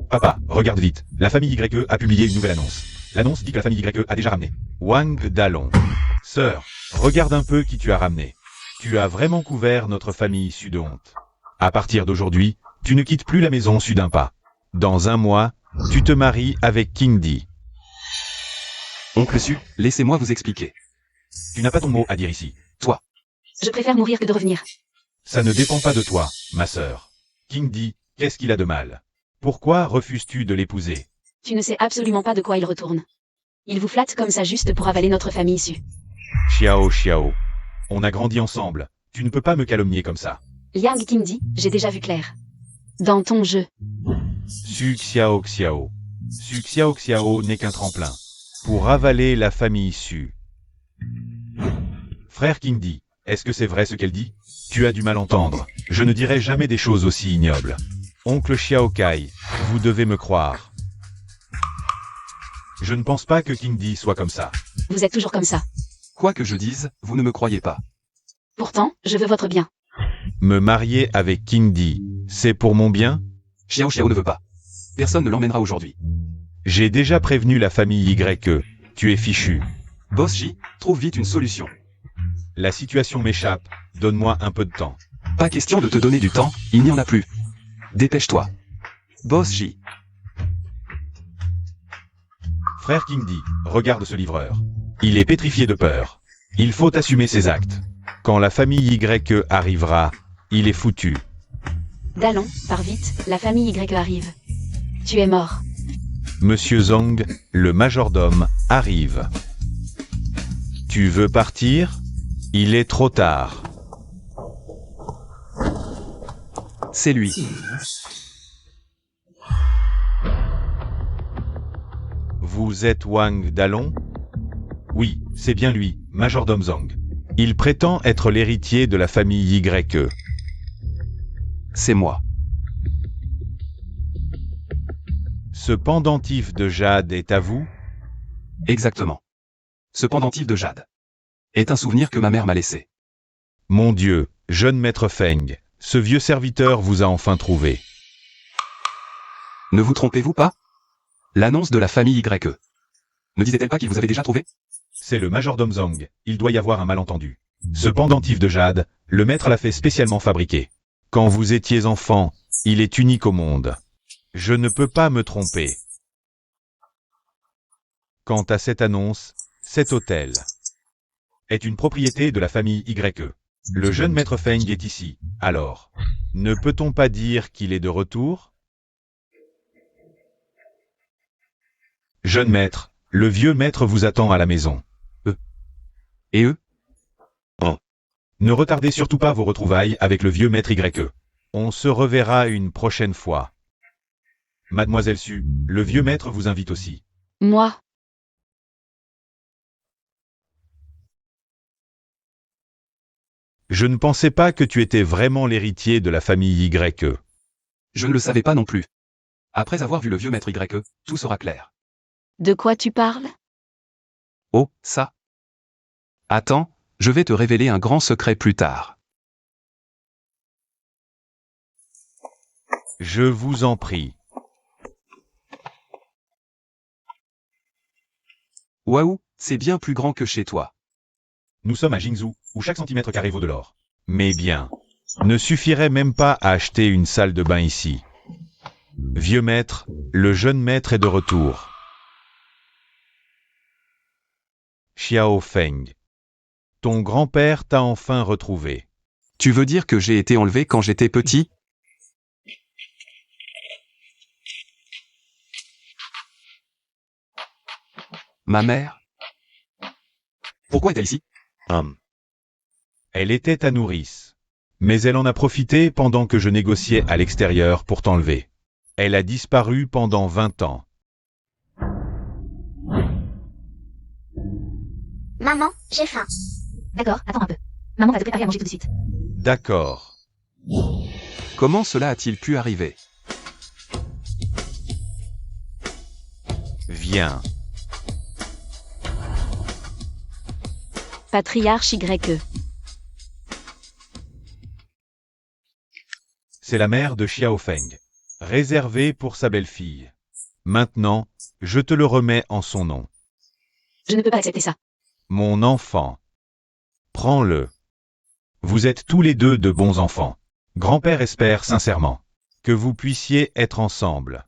Papa, regarde vite. La famille YE a publié une nouvelle annonce. L'annonce dit que la famille YE a déjà ramené Wang Dallon. Sœur, regarde un peu qui tu as ramené. Tu as vraiment couvert notre famille issue de honte. À partir d'aujourd'hui, tu ne quittes plus la maison su d'un pas. Dans un mois, tu te maries avec King D. Oncle Su, laissez-moi vous expliquer. Tu n'as pas ton mot à dire ici. Toi. Je préfère mourir que de revenir. Ça ne dépend pas de toi, ma sœur. King D, qu'est-ce qu'il a de mal? Pourquoi refuses-tu de l'épouser? Tu ne sais absolument pas de quoi il retourne. Il vous flatte comme ça juste pour avaler notre famille issue. Xiao. On a grandi ensemble. Tu ne peux pas me calomnier comme ça. Liang Qingdi, j'ai déjà vu clair. Dans ton jeu. Su Xiao. Su Xiao n'est qu'un tremplin. Pour avaler la famille issue. Frère Qingdi, est-ce que c'est vrai ce qu'elle dit? Tu as du mal entendre. Je ne dirai jamais des choses aussi ignobles. Oncle Xiao Kai, vous devez me croire. Je ne pense pas que Qingdi soit comme ça. Vous êtes toujours comme ça. Quoi que je dise, vous ne me croyez pas. Pourtant, je veux votre bien. Me marier avec Qingdi, c'est pour mon bien? Xiao ne veut pas. Personne ne l'emmènera aujourd'hui. J'ai déjà prévenu la famille YE. Tu es fichu. Boss J, trouve vite une solution. La situation m'échappe. Donne-moi un peu de temps. Pas question de te donner du temps, il n'y en a plus. Dépêche-toi. Boss J. Frère Qingdi, regarde ce livreur. Il est pétrifié de peur. Il faut assumer ses actes. Quand la famille YE arrivera, il est foutu. Dallon, pars vite, la famille YE arrive. Tu es mort. Monsieur Zhang, le majordome, arrive. Tu veux partir? Il est trop tard. C'est lui. Vous êtes Wang Dalong? Oui, c'est bien lui, Majordome Zhang. Il prétend être l'héritier de la famille YE. C'est moi. Ce pendentif de jade est à vous? Exactement. Ce pendentif de jade est un souvenir que ma mère m'a laissé. Mon Dieu, jeune maître Feng, ce vieux serviteur vous a enfin trouvé. Ne vous trompez-vous pas? L'annonce de la famille YE. Ne disait-elle pas qu'il vous avait déjà trouvé? C'est le majordome Zhang, il doit y avoir un malentendu. Ce pendentif de jade, le maître l'a fait spécialement fabriquer. Quand vous étiez enfant, il est unique au monde. Je ne peux pas me tromper. Quant à cette annonce, cet hôtel est une propriété de la famille YE. Le jeune maître Feng est ici, alors. Ne peut-on pas dire qu'il est de retour? Jeune maître, le vieux maître vous attend à la maison. Et eux? Ne retardez surtout pas vos retrouvailles avec le vieux maître YE. On se reverra une prochaine fois. Mademoiselle Su, le vieux maître vous invite aussi. Moi? Je ne pensais pas que tu étais vraiment l'héritier de la famille YE. Je ne le savais pas non plus. Après avoir vu le vieux maître YE, tout sera clair. De quoi tu parles? Oh, ça. Attends, je vais te révéler un grand secret plus tard. Je vous en prie. Waouh, c'est bien plus grand que chez toi. Nous sommes à Jingzhou, où chaque centimètre carré vaut de l'or. Mais bien, ne suffirait même pas à acheter une salle de bain ici. Vieux maître, le jeune maître est de retour. Xiao Feng. Ton grand-père t'a enfin retrouvé. Tu veux dire que j'ai été enlevé quand j'étais petit? Ma mère? Pourquoi est-elle ici? Elle était ta nourrice. Mais elle en a profité pendant que je négociais à l'extérieur pour t'enlever. Elle a disparu pendant 20 ans. Maman, j'ai faim. D'accord, attends un peu. Maman va te préparer à manger tout de suite. D'accord. Comment cela a-t-il pu arriver? Viens. Patriarche YE. C'est la mère de Xiao Feng, réservée pour sa belle-fille. Maintenant, je te le remets en son nom. Je ne peux pas accepter ça. Mon enfant. Prends-le. Vous êtes tous les deux de bons enfants. Grand-père espère sincèrement que vous puissiez être ensemble.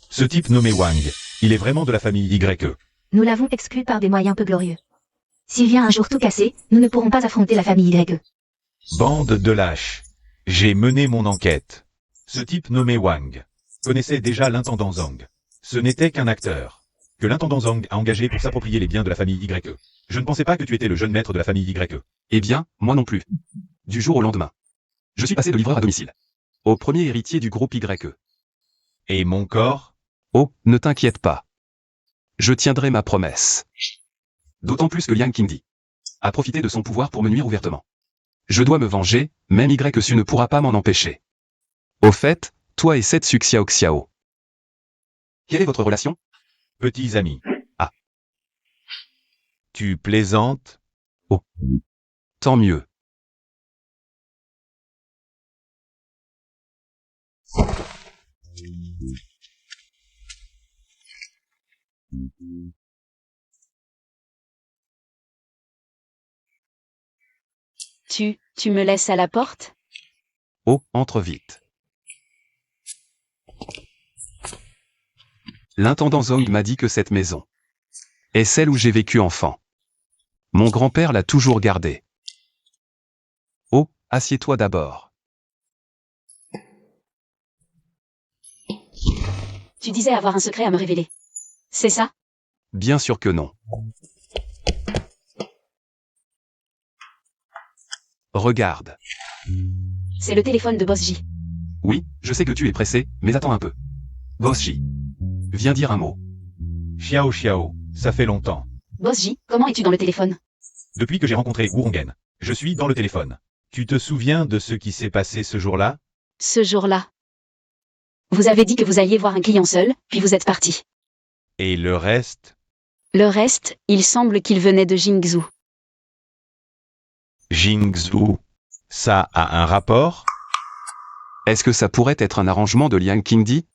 Ce type nommé Wang, il est vraiment de la famille YE. Nous l'avons exclu par des moyens peu glorieux. S'il vient un jour tout casser, nous ne pourrons pas affronter la famille YE. Bande de lâches. J'ai mené mon enquête. Ce type nommé Wang connaissait déjà l'intendant Zhang. Ce n'était qu'un acteur que l'intendant Zhang a engagé pour s'approprier les biens de la famille YE. Je ne pensais pas que tu étais le jeune maître de la famille YE. Eh bien, moi non plus. Du jour au lendemain. Je suis passé de livreur à domicile au premier héritier du groupe YE. Et mon corps? Oh, ne t'inquiète pas. Je tiendrai ma promesse. D'autant plus que Liang Qingdi a profité de son pouvoir pour me nuire ouvertement. Je dois me venger, même YE ne pourra pas m'en empêcher. Au fait, toi et Setsu Xiao. Quelle est votre relation? Petits amis. Ah. Tu plaisantes? Oh. Tant mieux. Tu me laisses à la porte? Oh, entre vite. L'intendant Zhang m'a dit que cette maison est celle où j'ai vécu enfant. Mon grand-père l'a toujours gardée. Oh, assieds-toi d'abord. Tu disais avoir un secret à me révéler. C'est ça? Bien sûr que non. Regarde. C'est le téléphone de Boss J. Oui, je sais que tu es pressé, mais attends un peu. Boss J. Viens dire un mot. Xiao Xiao, ça fait longtemps. Boss J, comment es-tu dans le téléphone? Depuis que j'ai rencontré Wurongen, je suis dans le téléphone. Tu te souviens de ce qui s'est passé ce jour-là? Ce jour-là. Vous avez dit que vous alliez voir un client seul, puis vous êtes parti. Et le reste? Le reste, il semble qu'il venait de Jingzhou. Jingzhou. Ça a un rapport? Est-ce que ça pourrait être un arrangement de Liang Qingdi?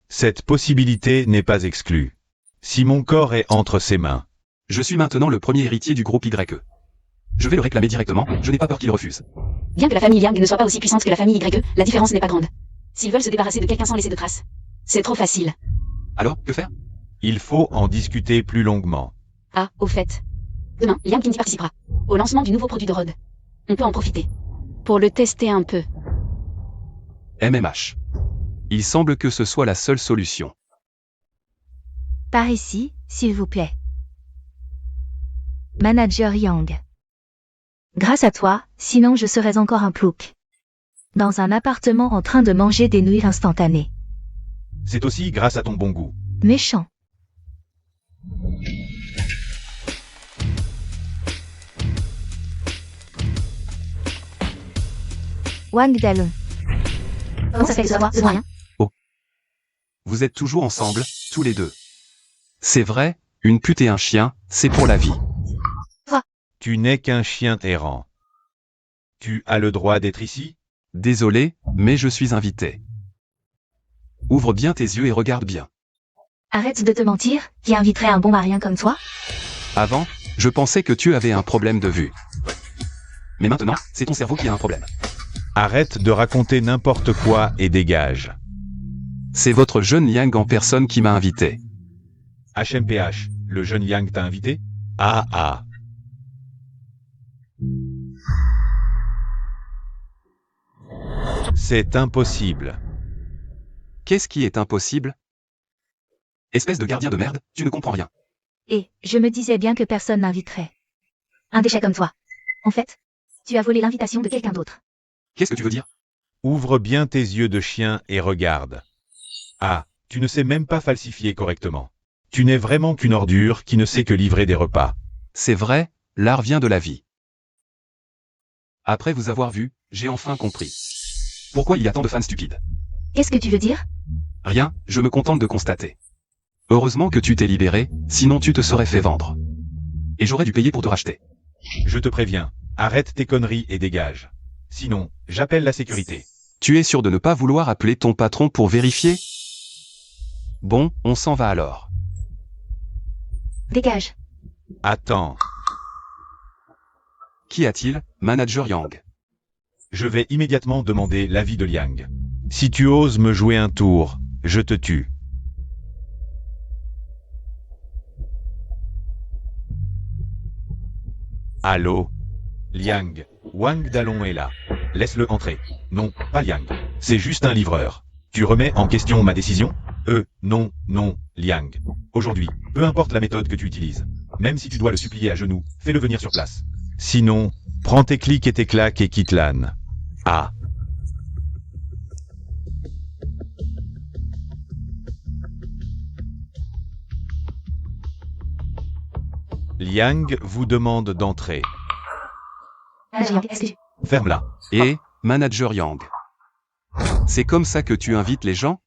Cette possibilité n'est pas exclue. Si mon corps est entre ses mains. Je suis maintenant le premier héritier du groupe YE. Je vais le réclamer directement, je n'ai pas peur qu'il refuse. Bien que la famille Liang ne soit pas aussi puissante que la famille YE, la différence n'est pas grande. S'ils veulent se débarrasser de quelqu'un sans laisser de traces, c'est trop facile. Alors, que faire? Il faut en discuter plus longuement. Ah, au fait. Demain, Liang Qingdi participera au lancement du nouveau produit de Rode. On peut en profiter. Pour le tester un peu. MMH. Il semble que ce soit la seule solution. Par ici, s'il vous plaît. Manager Yang. Grâce à toi, sinon je serais encore un plouc. Dans un appartement en train de manger des nouilles instantanées. C'est aussi grâce à ton bon goût. Méchant. Wang Dalong. Comment ça fait que ça va? Rien. Vous êtes toujours ensemble, tous les deux. C'est vrai, une pute et un chien, c'est pour la vie. Tu n'es qu'un chien errant. Tu as le droit d'être ici? Désolé, mais je suis invité. Ouvre bien tes yeux et regarde bien. Arrête de te mentir, qui inviterait un bon marien comme toi? Avant, je pensais que tu avais un problème de vue. Mais maintenant, c'est ton cerveau qui a un problème. Arrête de raconter n'importe quoi et dégage. C'est votre jeune Liang en personne qui m'a invité. HMPH, le jeune Yang t'a invité? Ah ah. C'est impossible. Qu'est-ce qui est impossible? Espèce de gardien de merde, tu ne comprends rien. Et, je me disais bien que personne n'inviterait. Un déchet comme toi. En fait, tu as volé l'invitation de quelqu'un d'autre. Qu'est-ce que tu veux dire? Ouvre bien tes yeux de chien et regarde. Ah, tu ne sais même pas falsifier correctement. Tu n'es vraiment qu'une ordure qui ne sait que livrer des repas. C'est vrai, l'art vient de la vie. Après vous avoir vu, j'ai enfin compris. Pourquoi il y a tant de fans stupides? Qu'est-ce que tu veux dire? Rien, je me contente de constater. Heureusement que tu t'es libéré, sinon tu te serais fait vendre. Et j'aurais dû payer pour te racheter. Je te préviens, arrête tes conneries et dégage. Sinon, j'appelle la sécurité. Tu es sûr de ne pas vouloir appeler ton patron pour vérifier? Bon, on s'en va alors. Dégage. Attends, Qu'y a-t-il, Manager Yang? je vais immédiatement demander l'avis de Liang. Si tu oses me jouer un tour, je te tue. Allô? Liang, Wang Dalong est là. Laisse-le entrer. Non, pas Liang. C'est juste un livreur. Tu remets en question ma décision? Non, Liang. Aujourd'hui, peu importe la méthode que tu utilises, même si tu dois le supplier à genoux, fais-le venir sur place. Sinon, prends tes clics et tes claques et quitte l'âne. Ah. Liang vous demande d'entrer. Manager Yang, est-ce que tu... Ferme-la. Et, Manager Yang. C'est comme ça que tu invites les gens?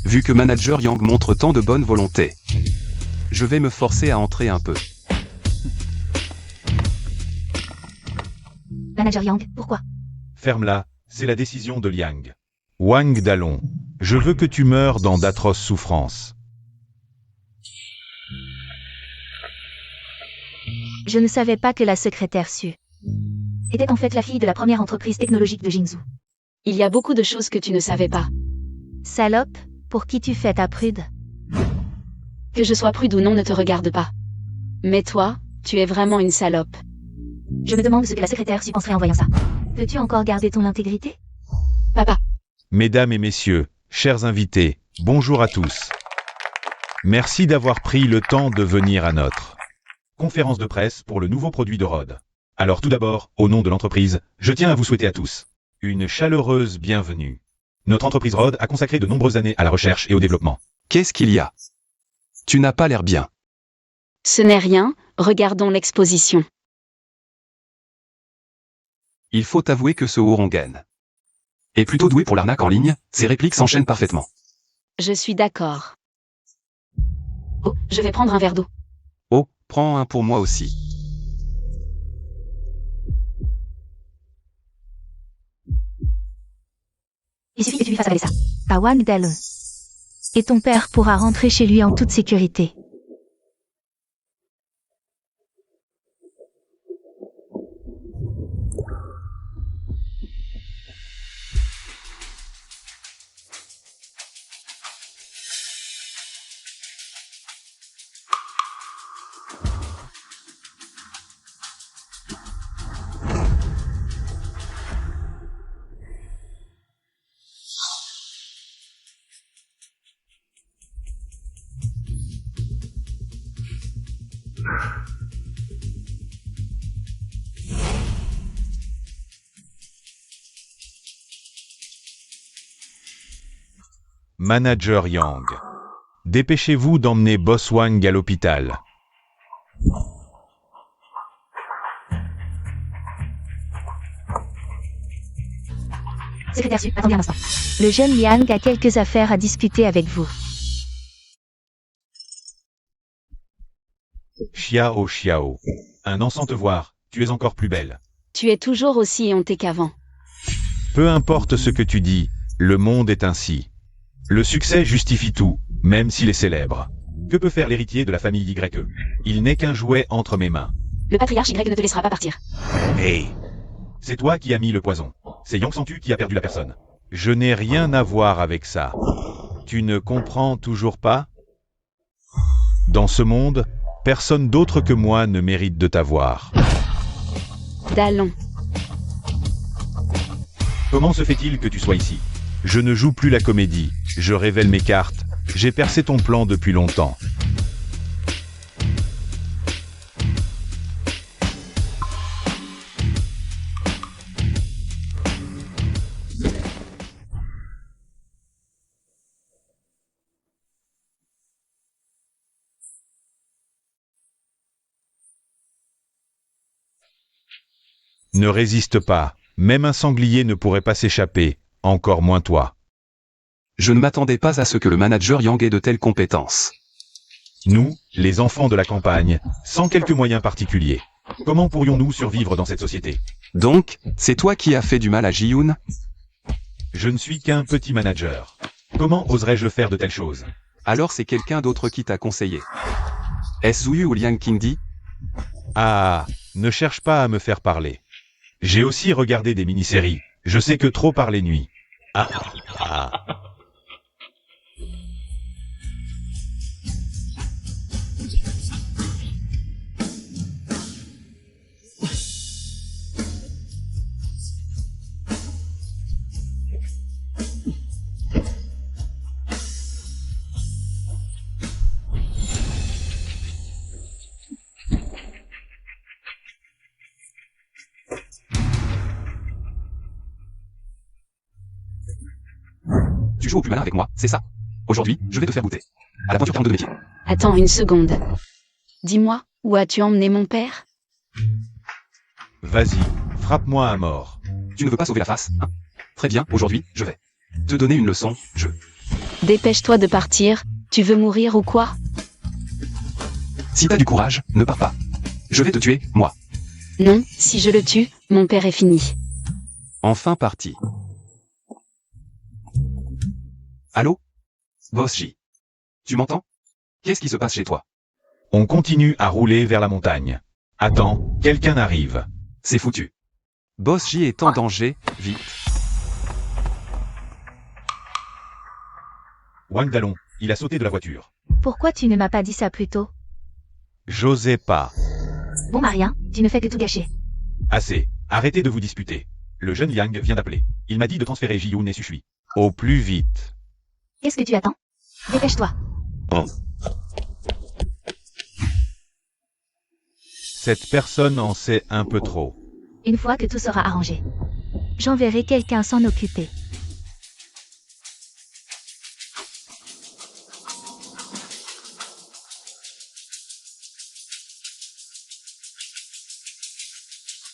Vu que Manager Yang montre tant de bonne volonté, je vais me forcer à entrer un peu. Manager Yang, pourquoi? Ferme-la, c'est la décision de Liang. Wang Dalong, je veux que tu meurs dans d'atroces souffrances. Je ne savais pas que la secrétaire Su était en fait la fille de la première entreprise technologique de Jingzhou. Il y a beaucoup de choses que tu ne savais pas. Salope, pour qui tu fais ta prude? Que je sois prude ou non ne te regarde pas. Mais toi, tu es vraiment une salope. Je me demande ce que la secrétaire Su penserait en voyant ça. Peux-tu encore garder ton intégrité? Papa. Mesdames et messieurs, chers invités, bonjour à tous. Merci d'avoir pris le temps de venir à notre conférence de presse pour le nouveau produit de Rod. Alors tout d'abord, au nom de l'entreprise, je tiens à vous souhaiter à tous une chaleureuse bienvenue. Notre entreprise Rod a consacré de nombreuses années à la recherche et au développement. Qu'est-ce qu'il y a? Tu n'as pas l'air bien. Ce n'est rien, regardons l'exposition. Il faut avouer que ce Orongen est plutôt doué pour l'arnaque en ligne, ses répliques s'enchaînent parfaitement. Je suis d'accord. Oh, je vais prendre un verre d'eau. Oh, prends un pour moi aussi. Il suffit que tu lui fasses avaler ça. À Wang Dalong. Et ton père pourra rentrer chez lui en toute sécurité. Manager Yang. Dépêchez-vous d'emmener Boss Wang à l'hôpital. Secrétaire Su, attendez un instant. Le jeune Liang a quelques affaires à discuter avec vous. Xiao Xiao. Un encens te voir, tu es encore plus belle. Tu es toujours aussi éhonté qu'avant. Peu importe ce que tu dis, le monde est ainsi. Le succès justifie tout, même s'il est célèbre. Que peut faire l'héritier de la famille YE? Il n'est qu'un jouet entre mes mains. Le patriarche Y ne te laissera pas partir. Hey! C'est toi qui as mis le poison. C'est Yang Santu qui a perdu la personne. Je n'ai rien à voir avec ça. Tu ne comprends toujours pas? Dans ce monde, personne d'autre que moi ne mérite de t'avoir. Dalong. Comment se fait-il que tu sois ici? Je ne joue plus la comédie, je révèle mes cartes, j'ai percé ton plan depuis longtemps. Ne résiste pas, même un sanglier ne pourrait pas s'échapper. Encore moins toi. Je ne m'attendais pas à ce que le manager Yang ait de telles compétences. Nous, les enfants de la campagne, sans quelques moyens particuliers, comment pourrions-nous survivre dans cette société? Donc, c'est toi qui as fait du mal à Ji-Yoon? Je ne suis qu'un petit manager. Comment oserais-je faire de telles choses? Alors c'est quelqu'un d'autre qui t'a conseillé. Est-ce Zouyu ou Liang Qingdi? Ah, ne cherche pas à me faire parler. J'ai aussi regardé des mini-séries. Je sais que trop parler nuit. Ah. Tu joues au plus malin avec moi, c'est ça? Aujourd'hui, je vais te faire goûter à la pointure 42 de métier. Attends une seconde. Dis-moi, où as-tu emmené mon père? Vas-y, frappe-moi à mort. Tu ne veux pas sauver la face, hein? Très bien, aujourd'hui, je vais te donner une leçon, Dépêche-toi de partir, tu veux mourir ou quoi? Si t'as du courage, ne pars pas. Je vais te tuer, moi. Non, si je le tue, mon père est fini. Enfin parti. Allô? Boss J. Tu m'entends? Qu'est-ce qui se passe chez toi? On continue à rouler vers la montagne. Attends, quelqu'un arrive. C'est foutu. Boss J est en danger, vite. Wang Dalong, il a sauté de la voiture. Pourquoi tu ne m'as pas dit ça plus tôt? J'osais pas. Bon Marien, tu ne fais que tout gâcher. Assez, arrêtez de vous disputer. Le jeune Yang vient d'appeler. Il m'a dit de transférer Ji-Yoon et Sushui. Au plus vite. Qu'est-ce que tu attends? Dépêche-toi. Cette personne en sait un peu trop. Une fois que tout sera arrangé, j'enverrai quelqu'un s'en occuper.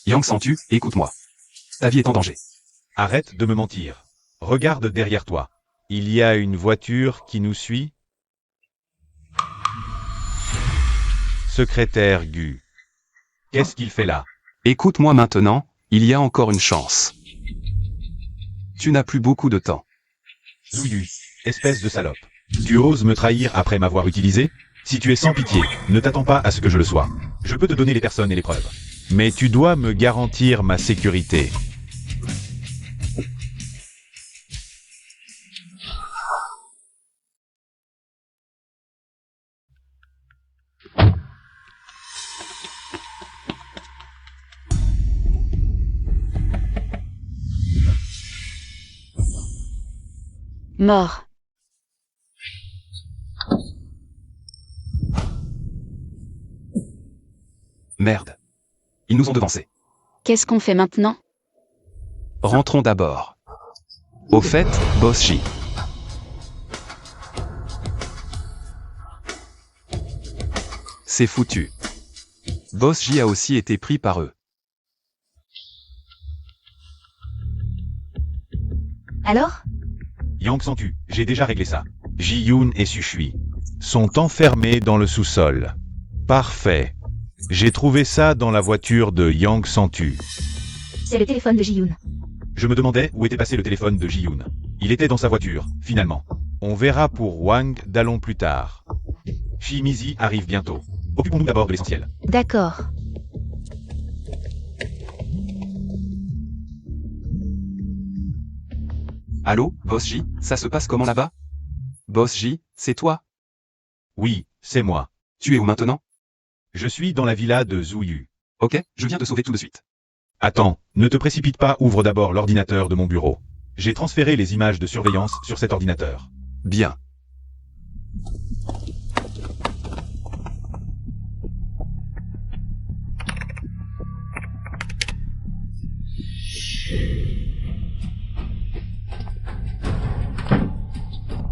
Yang Santu, écoute-moi. Ta vie est en danger. Arrête de me mentir. Regarde derrière toi. Il y a une voiture qui nous suit. Secrétaire Gu. Qu'est-ce qu'il fait là? Écoute-moi maintenant, il y a encore une chance. Tu n'as plus beaucoup de temps. Zouyu, espèce de salope. Tu oses me trahir après m'avoir utilisé? Si tu es sans pitié, ne t'attends pas à ce que je le sois. Je peux te donner les personnes et les preuves. Mais tu dois me garantir ma sécurité. Mort. Merde. Ils nous ont devancés. Qu'est-ce qu'on fait maintenant? Rentrons d'abord. Au fait, Boss J. C'est foutu. Boss J a aussi été pris par eux. Alors? Yang Santu, j'ai déjà réglé ça. Ji-Yoon et Su-Shui sont enfermés dans le sous-sol. Parfait. J'ai trouvé ça dans la voiture de Yang Santu. C'est le téléphone de Ji-Yoon. Je me demandais où était passé le téléphone de Ji-Yoon. Il était dans sa voiture, finalement. On verra pour Wang Dalong plus tard. Shimizi arrive bientôt. Occupons-nous d'abord de l'essentiel. D'accord. Allô, Boss J, ça se passe comment là-bas? Boss J, c'est toi? Oui, c'est moi. Tu es où maintenant? Je suis dans la villa de Zouyu. Ok, je viens te sauver tout de suite. Attends, ne te précipite pas, ouvre d'abord l'ordinateur de mon bureau. J'ai transféré les images de surveillance sur cet ordinateur. Bien.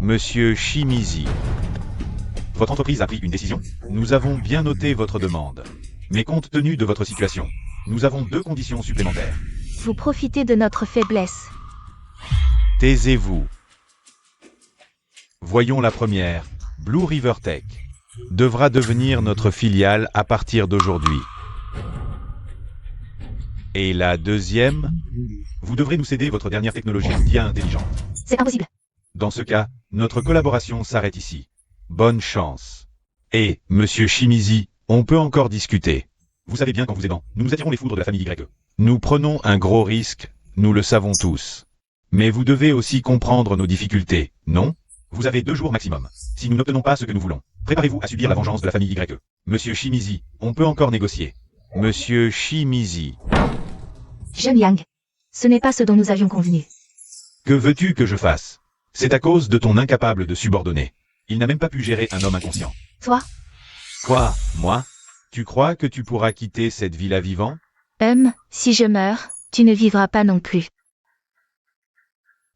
Monsieur Shimizi. Votre entreprise a pris une décision. Nous avons bien noté votre demande. Mais compte tenu de votre situation, nous avons 2 conditions supplémentaires. Vous profitez de notre faiblesse. Taisez-vous. Voyons la première. Blue River Tech devra devenir notre filiale à partir d'aujourd'hui. Et la deuxième, vous devrez nous céder votre dernière technologie d'IA intelligente. C'est impossible. Dans ce cas, notre collaboration s'arrête ici. Bonne chance. Et, monsieur Shimizi, on peut encore discuter. Vous savez bien qu'en vous aidant, nous attirons les foudres de la famille YE. Nous prenons un gros risque, nous le savons tous. Mais vous devez aussi comprendre nos difficultés, non? Vous avez 2 jours maximum. Si nous n'obtenons pas ce que nous voulons, préparez-vous à subir la vengeance de la famille YE. Monsieur Shimizi, on peut encore négocier. Monsieur Shimizi. Jeune Yang. Ce n'est pas ce dont nous avions convenu. Que veux-tu que je fasse? C'est à cause de ton incapable de subordonner. Il n'a même pas pu gérer un homme inconscient. Toi? Quoi, moi? Tu crois que tu pourras quitter cette villa vivant? Si je meurs, tu ne vivras pas non plus.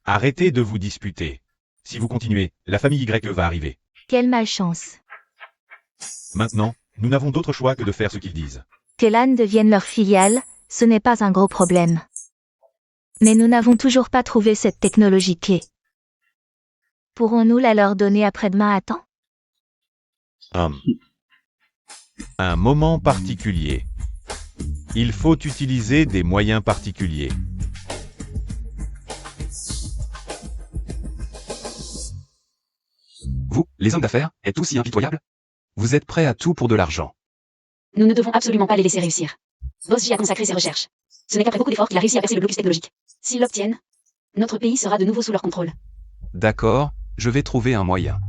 Arrêtez de vous disputer. Si vous continuez, la famille YE va arriver. Quelle malchance. Maintenant, nous n'avons d'autre choix que de faire ce qu'ils disent. Que l'âne devienne leur filiale, ce n'est pas un gros problème. Mais nous n'avons toujours pas trouvé cette technologie clé. Pourrons-nous la leur donner après-demain à temps? Un moment particulier. Il faut utiliser des moyens particuliers. Vous, les hommes d'affaires, êtes aussi impitoyables? Vous êtes prêts à tout pour de l'argent. Nous ne devons absolument pas les laisser réussir. Boss J a consacré ses recherches. Ce n'est qu'après beaucoup d'efforts qu'il a réussi à percer le blocus technologique. S'ils l'obtiennent, notre pays sera de nouveau sous leur contrôle. D'accord, je vais trouver un moyen.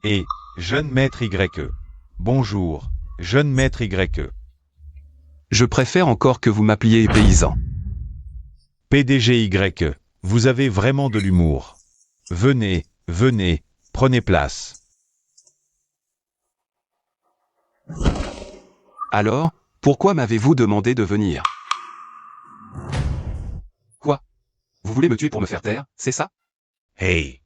Et, jeune maître YE. Bonjour, jeune maître YE. Je préfère encore que vous m'appeliez paysan. PDG YE, vous avez vraiment de l'humour. Venez, venez, prenez place. Alors, pourquoi m'avez-vous demandé de venir? Quoi? Vous voulez me tuer pour me faire taire, c'est ça? Hey!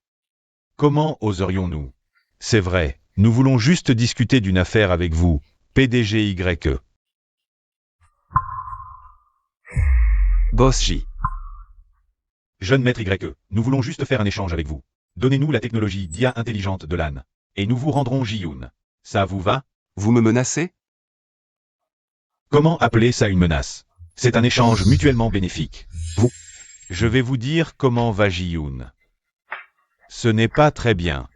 Comment oserions-nous? C'est vrai, nous voulons juste discuter d'une affaire avec vous, PDG YE. Boss J. Jeune maître YE, nous voulons juste faire un échange avec vous. Donnez-nous la technologie d'IA intelligente de LAN. Et nous vous rendrons Ji-Yoon. Ça vous va? Vous me menacez? Comment appeler ça une menace? C'est un échange mutuellement bénéfique. Vous? Je vais vous dire comment va Ji-Yoon. Ce n'est pas très bien.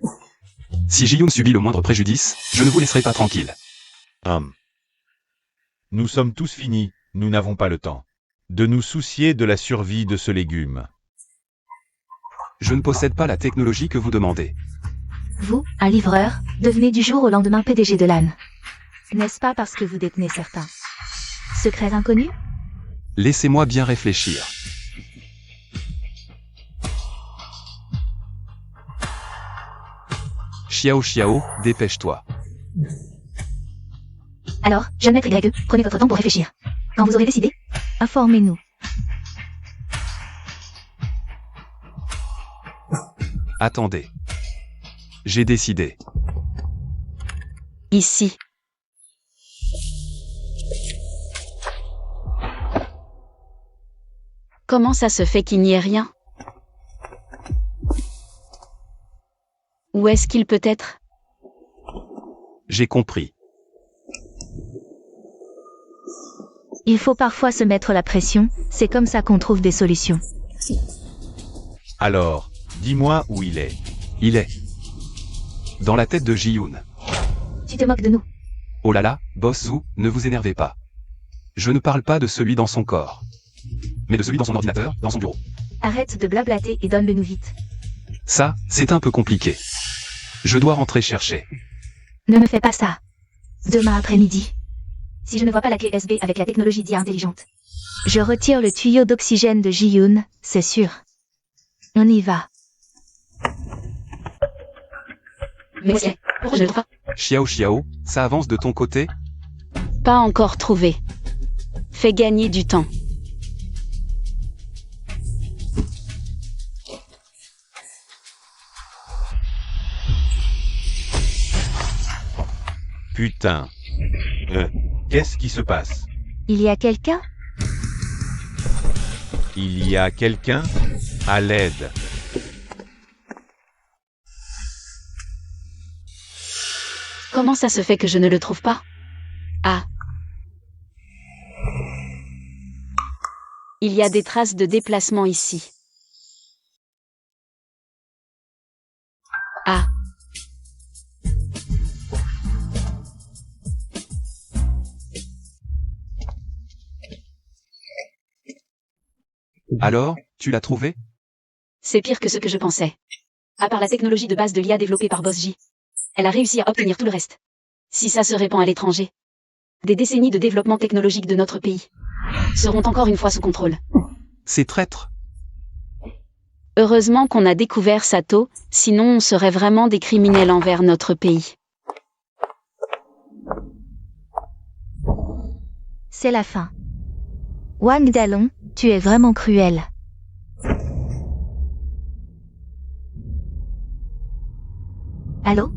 Si Ji-Yoon subit le moindre préjudice, je ne vous laisserai pas tranquille. Nous sommes tous finis, nous n'avons pas le temps de nous soucier de la survie de ce légume. Je ne possède pas la technologie que vous demandez. Vous, un livreur, devenez du jour au lendemain PDG de LAN. N'est-ce pas parce que vous détenez certains secrets inconnus? Laissez-moi bien réfléchir. Xiao, dépêche-toi. Alors, jeune maître YE, prenez votre temps pour réfléchir. Quand vous aurez décidé, informez-nous. Attendez. J'ai décidé. Ici. Comment ça se fait qu'il n'y ait rien? Où est-ce qu'il peut être? J'ai compris. Il faut parfois se mettre la pression, c'est comme ça qu'on trouve des solutions. Alors, dis-moi où il est. Il est dans la tête de Ji-Yoon. Tu te moques de nous. Oh là là, Boss Zhu, ne vous énervez pas. Je ne parle pas de celui dans son corps, mais de celui dans son ordinateur, dans son bureau. Arrête de blablater et donne-le nous vite. Ça, c'est un peu compliqué. Je dois rentrer chercher. Ne me fais pas ça. Demain après-midi. Si je ne vois pas la clé USB avec la technologie d'IA intelligente, je retire le tuyau d'oxygène de Ji-Yoon, c'est sûr. On y va. Mais où est-ce qu'il est? Pourquoi je ne le trouve pas? Xiao, ça avance de ton côté? Pas encore trouvé. Fais gagner du temps. Putain. Qu'est-ce qui se passe? Il y a quelqu'un? Il y a quelqu'un? À l'aide. Comment ça se fait que je ne le trouve pas? Ah. Il y a des traces de déplacement ici. Ah. Alors, tu l'as trouvé? C'est pire que ce que je pensais. À part la technologie de base de l'IA développée par Boss J, elle a réussi à obtenir tout le reste. Si ça se répand à l'étranger, des décennies de développement technologique de notre pays seront encore une fois sous contrôle. C'est traître. Heureusement qu'on a découvert Sato, sinon on serait vraiment des criminels envers notre pays. C'est la fin. Wang Dalong, tu es vraiment cruel. Allô?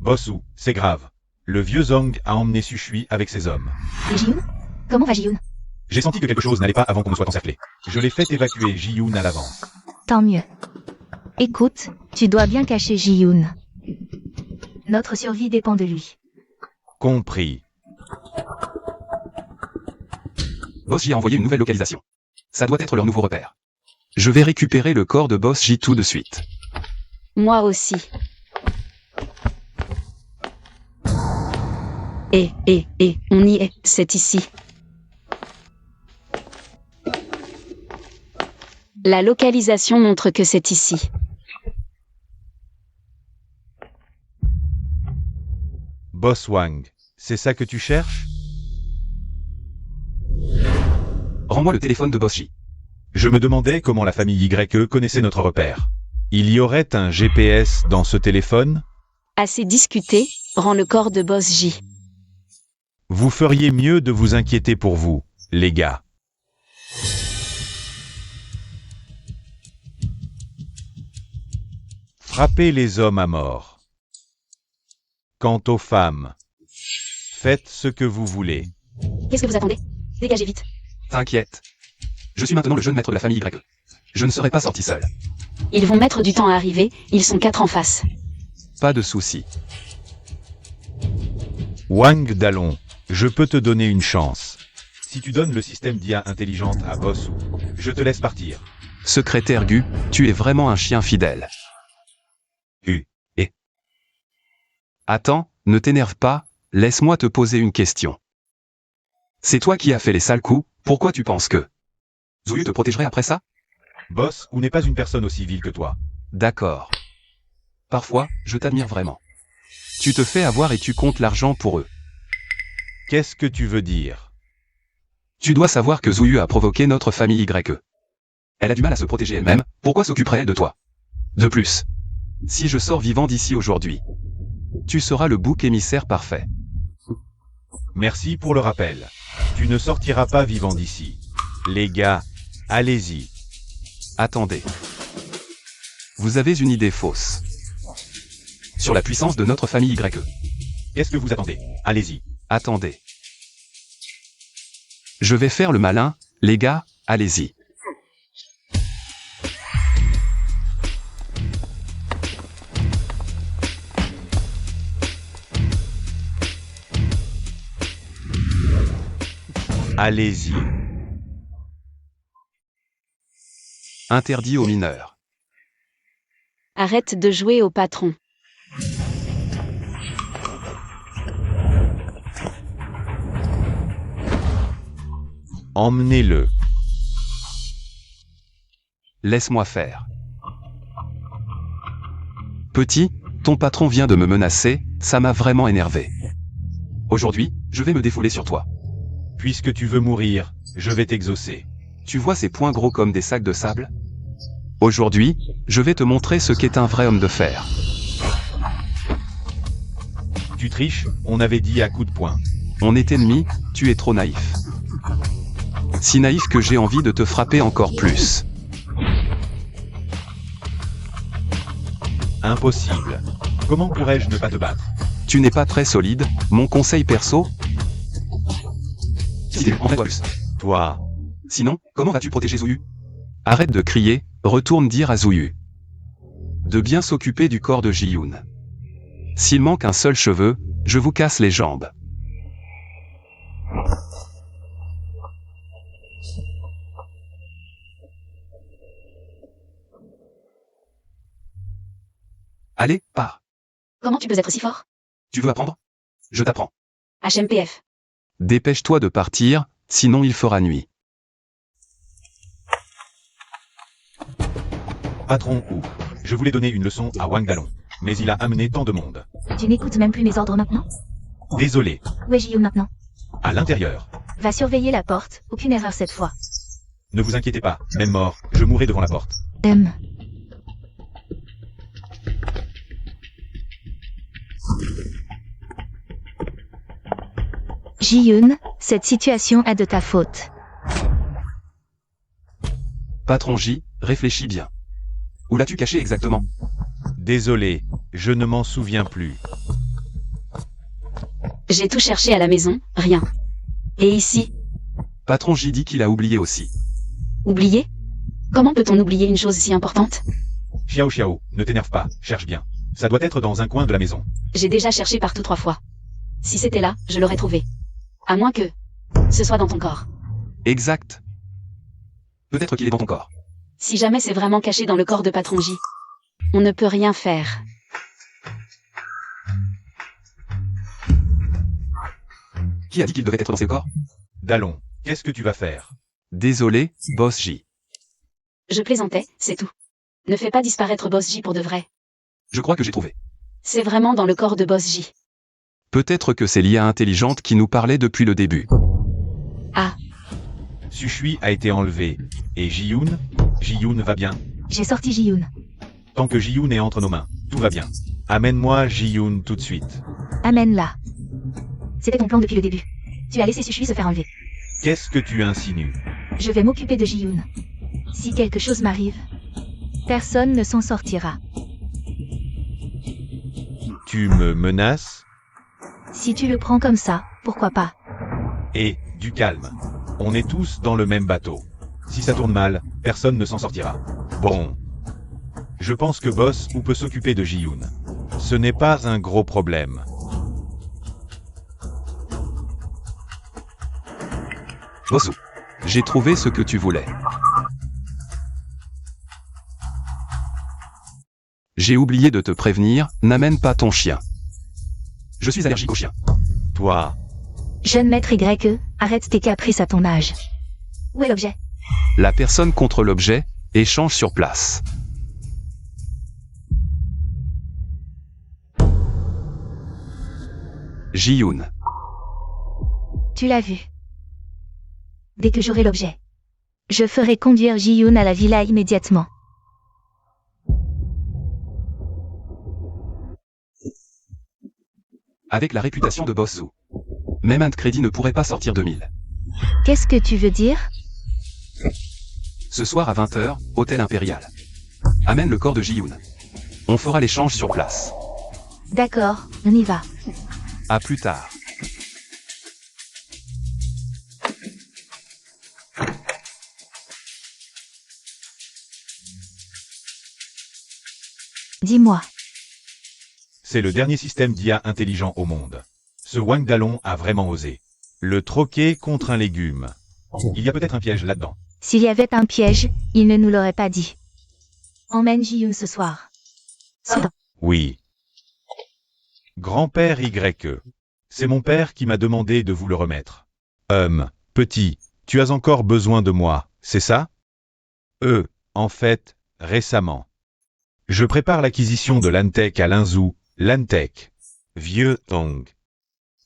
Bossu, c'est grave. Le vieux Zong a emmené Sushui avec ses hommes. Et Ji-Yoon? Comment va Ji-Yoon? J'ai senti que quelque chose n'allait pas avant qu'on ne soit encerclé. Je l'ai fait évacuer Ji-Yoon à l'avance. Tant mieux. Écoute, tu dois bien cacher Ji-Yoon. Notre survie dépend de lui. Compris. Boss J a envoyé une nouvelle localisation. Ça doit être leur nouveau repère. Je vais récupérer le corps de Boss J tout de suite. Moi aussi. On y est, c'est ici. La localisation montre que c'est ici. Boss Wang, c'est ça que tu cherches? Rends-moi le téléphone de Boss J. Je me demandais comment la famille YE connaissait notre repère. Il y aurait un GPS dans ce téléphone? Assez discuté, rend le corps de Boss J. Vous feriez mieux de vous inquiéter pour vous, les gars. Frappez les hommes à mort. Quant aux femmes, faites ce que vous voulez. Qu'est-ce que vous attendez? Dégagez vite. T'inquiète. Je suis maintenant le jeune maître de la famille Y. Je ne serai pas sorti seul. Ils vont mettre du temps à arriver, ils sont 4 en face. Pas de souci. Wang Dalong, je peux te donner une chance. Si tu donnes le système d'IA intelligente à Bossu, je te laisse partir. Secrétaire Gu, tu es vraiment un chien fidèle. Attends, ne t'énerve pas, laisse-moi te poser une question. C'est toi qui as fait les sales coups, pourquoi tu penses que Zuyu te protégerait après ça? Boss ou n'est pas une personne aussi vile que toi. D'accord. Parfois, je t'admire vraiment. Tu te fais avoir et tu comptes l'argent pour eux. Qu'est-ce que tu veux dire? Tu dois savoir que Zuyu a provoqué notre famille Y. Elle a du mal à se protéger elle-même, pourquoi s'occuperait-elle de toi? De plus, si je sors vivant d'ici aujourd'hui, tu seras le bouc émissaire parfait. Merci pour le rappel. Tu ne sortiras pas vivant d'ici. Les gars, allez-y. Attendez. Vous avez une idée fausse sur la puissance de notre famille Y. Qu'est-ce que vous attendez? Allez-y. Attendez. Je vais faire le malin, les gars, allez-y. Allez-y. Interdit aux mineurs. Arrête de jouer au patron. Emmenez-le. Laisse-moi faire. Petit, ton patron vient de me menacer, ça m'a vraiment énervé. Aujourd'hui, je vais me défouler sur toi. Puisque tu veux mourir, je vais t'exaucer. Tu vois ces poings gros comme des sacs de sable? Aujourd'hui, je vais te montrer ce qu'est un vrai homme de fer. Tu triches, on avait dit à coups de poing. On est ennemis, tu es trop naïf. Si naïf que j'ai envie de te frapper encore plus. Impossible. Comment pourrais-je ne pas te battre? Tu n'es pas très solide, mon conseil perso? Si, en fait, plus. Toi. Sinon, comment vas-tu protéger Zuyu? Arrête de crier, retourne dire à Zuyu de bien s'occuper du corps de Ji-Yoon. S'il manque un seul cheveu, je vous casse les jambes. Allez, pars. Comment tu peux être si fort? Tu veux apprendre? Je t'apprends. HMPF. Dépêche-toi de partir, sinon il fera nuit. Patron ou. Je voulais donner une leçon à Wang Dalong, mais il a amené tant de monde. Tu n'écoutes même plus mes ordres maintenant? Désolé. Où est Ji-Yoon maintenant? À l'intérieur. Va surveiller la porte, aucune erreur cette fois. Ne vous inquiétez pas, même mort, je mourrai devant la porte. Ji-Yoon, cette situation est de ta faute. Patron J, réfléchis bien. Où l'as-tu caché exactement? Désolé, je ne m'en souviens plus. J'ai tout cherché à la maison, rien. Et ici? Patron J dit qu'il a oublié aussi. Oublié? Comment peut-on oublier une chose si importante? Xiao, ne t'énerve pas, cherche bien. Ça doit être dans un coin de la maison. J'ai déjà cherché partout 3 fois. Si c'était là, je l'aurais trouvé. À moins que ce soit dans ton corps. Exact. Peut-être qu'il est dans ton corps. Si jamais c'est vraiment caché dans le corps de Patron J, on ne peut rien faire. Qui a dit qu'il devait être dans ses corps? Dalong, qu'est-ce que tu vas faire? Désolé, Boss J. Je plaisantais, c'est tout. Ne fais pas disparaître Boss J pour de vrai. Je crois que j'ai trouvé. C'est vraiment dans le corps de Boss J. Peut-être que c'est l'IA intelligente qui nous parlait depuis le début. Ah, Sushui a été enlevé. Et Ji-Yoon? Ji-Yoon va bien? J'ai sorti Ji-Yoon. Tant que Ji-Yoon est entre nos mains, tout va bien. Amène-moi Ji-Yoon tout de suite. Amène-la. C'était ton plan depuis le début. Tu as laissé Sushui se faire enlever. Qu'est-ce que tu insinues? Je vais m'occuper de Ji-yoon. Si quelque chose m'arrive, personne ne s'en sortira. Tu me menaces? Si tu le prends comme ça, pourquoi pas? Et, du calme. On est tous dans le même bateau. Si ça tourne mal, personne ne s'en sortira. Bon. Je pense que Boss ou peut s'occuper de Ji-yoon. Ce n'est pas un gros problème. Bossou. J'ai trouvé ce que tu voulais. J'ai oublié de te prévenir, n'amène pas ton chien. Je suis allergique aux chiens. Toi, Jeune maître YE, arrête tes caprices à ton âge. Où est l'objet? La personne contre l'objet, échange sur place. Ji-yoon. Tu l'as vu. Dès que j'aurai l'objet, je ferai conduire Ji-yoon à la villa immédiatement. Avec la réputation de Boss Zoo. Même un crédit ne pourrait pas sortir de 1000. Qu'est-ce que tu veux dire? Ce soir à 20h, Hôtel Impérial. Amène le corps de Ji-yoon. On fera l'échange sur place. D'accord, on y va. À plus tard. Dis-moi. c'est le dernier système d'IA intelligent au monde. Ce Wang Dalong a vraiment osé. Le troquer contre un légume. Il y a peut-être un piège là-dedans. S'il y avait un piège, il ne nous l'aurait pas dit. Emmène Ji-yoon ce soir. Soudain. Oui. Grand-père YE. C'est mon père qui m'a demandé de vous le remettre. Petit, tu as encore besoin de moi, c'est ça? En fait, récemment. Je prépare l'acquisition de Lantech à Linzhou, Lantech. Vieux Tong.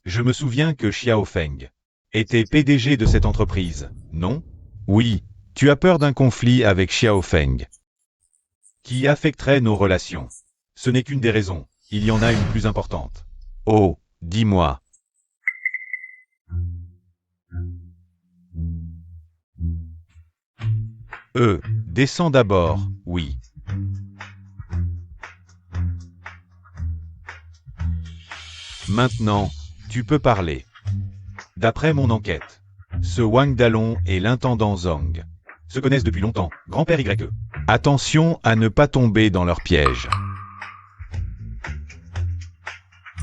Je me souviens que Xiaofeng était PDG de cette entreprise, non? Oui, tu as peur d'un conflit avec Xiaofeng qui affecterait nos relations. Ce n'est qu'une des raisons, il y en a une plus importante. Oh, dis-moi. Descends d'abord, oui. Maintenant, tu peux parler. D'après mon enquête, ce Wang Dalong et l'intendant Zhang se connaissent depuis longtemps, grand-père YE. Attention à ne pas tomber dans leur piège.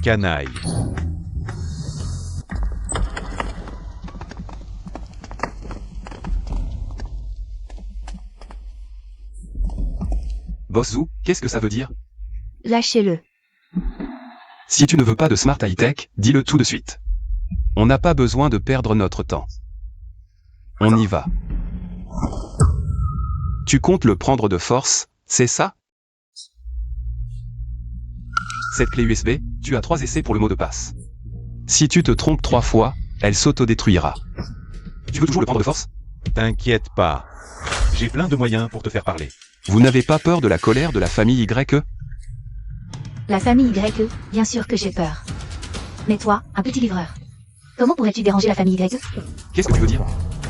Canaille. Bossou, qu'est-ce que ça veut dire? Lâchez-le. Si tu ne veux pas de Smart High Tech, dis-le tout de suite. On n'a pas besoin de perdre notre temps. On y va. Tu comptes le prendre de force, c'est ça? Cette clé USB, tu as 3 essais pour le mot de passe. Si tu te trompes 3 fois, elle s'autodétruira. Tu veux toujours le prendre de force? T'inquiète pas. J'ai plein de moyens pour te faire parler. Vous n'avez pas peur de la colère de la famille YE? La famille YE, bien sûr que j'ai peur. Mais toi, un petit livreur. Comment pourrais-tu déranger la famille YE? Qu'est-ce que tu veux dire?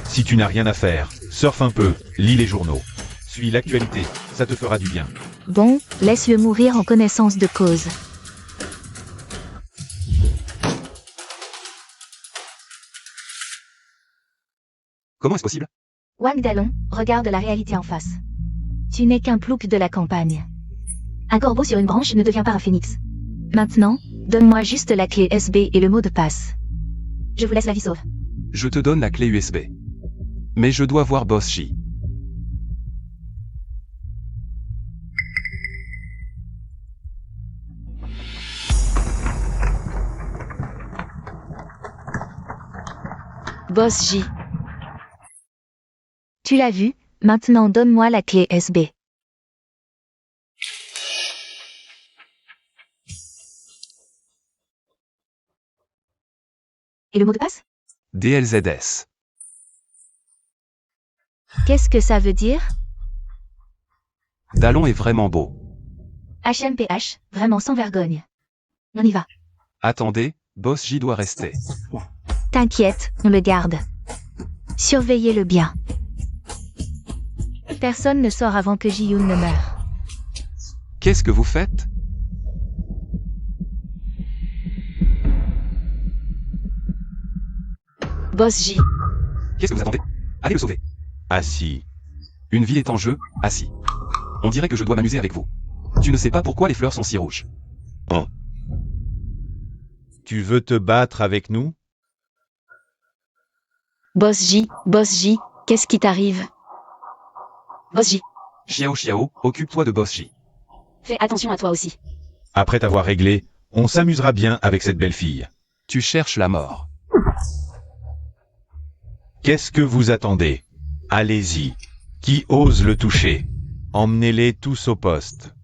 Si tu n'as rien à faire, surfe un peu, lis les journaux. Suis l'actualité, ça te fera du bien. Bon, laisse-le mourir en connaissance de cause. Comment est-ce possible? Wang Dalong, regarde la réalité en face. Tu n'es qu'un plouc de la campagne. Un corbeau sur une branche ne devient pas un phénix. Maintenant, donne-moi juste la clé USB et le mot de passe. Je vous laisse la vie sauve. Je te donne la clé USB. Mais je dois voir Boss J. Boss J. Tu l'as vu, maintenant donne-moi la clé USB. Et le mot de passe? DLZS. Qu'est-ce que ça veut dire? Dalong est vraiment beau. HMPH, vraiment sans vergogne. On y va. Attendez, Boss J doit rester. T'inquiète, on le garde. Surveillez-le bien. Personne ne sort avant que Ji-Yoon ne meure. Qu'est-ce que vous faites? Boss J. Qu'est-ce que vous attendez? Allez le sauver. Assis. Une vie est en jeu, assis. On dirait que je dois m'amuser avec vous. Tu ne sais pas pourquoi les fleurs sont si rouges. Oh. Tu veux te battre avec nous? Boss J, qu'est-ce qui t'arrive? Boss J, Xiao, occupe-toi de Boss J. fais attention à toi aussi. Après t'avoir réglé, on s'amusera bien avec cette belle fille. Tu cherches la mort. Qu'est-ce que vous attendez? Allez-y. Qui ose le toucher? Emmenez-les tous au poste.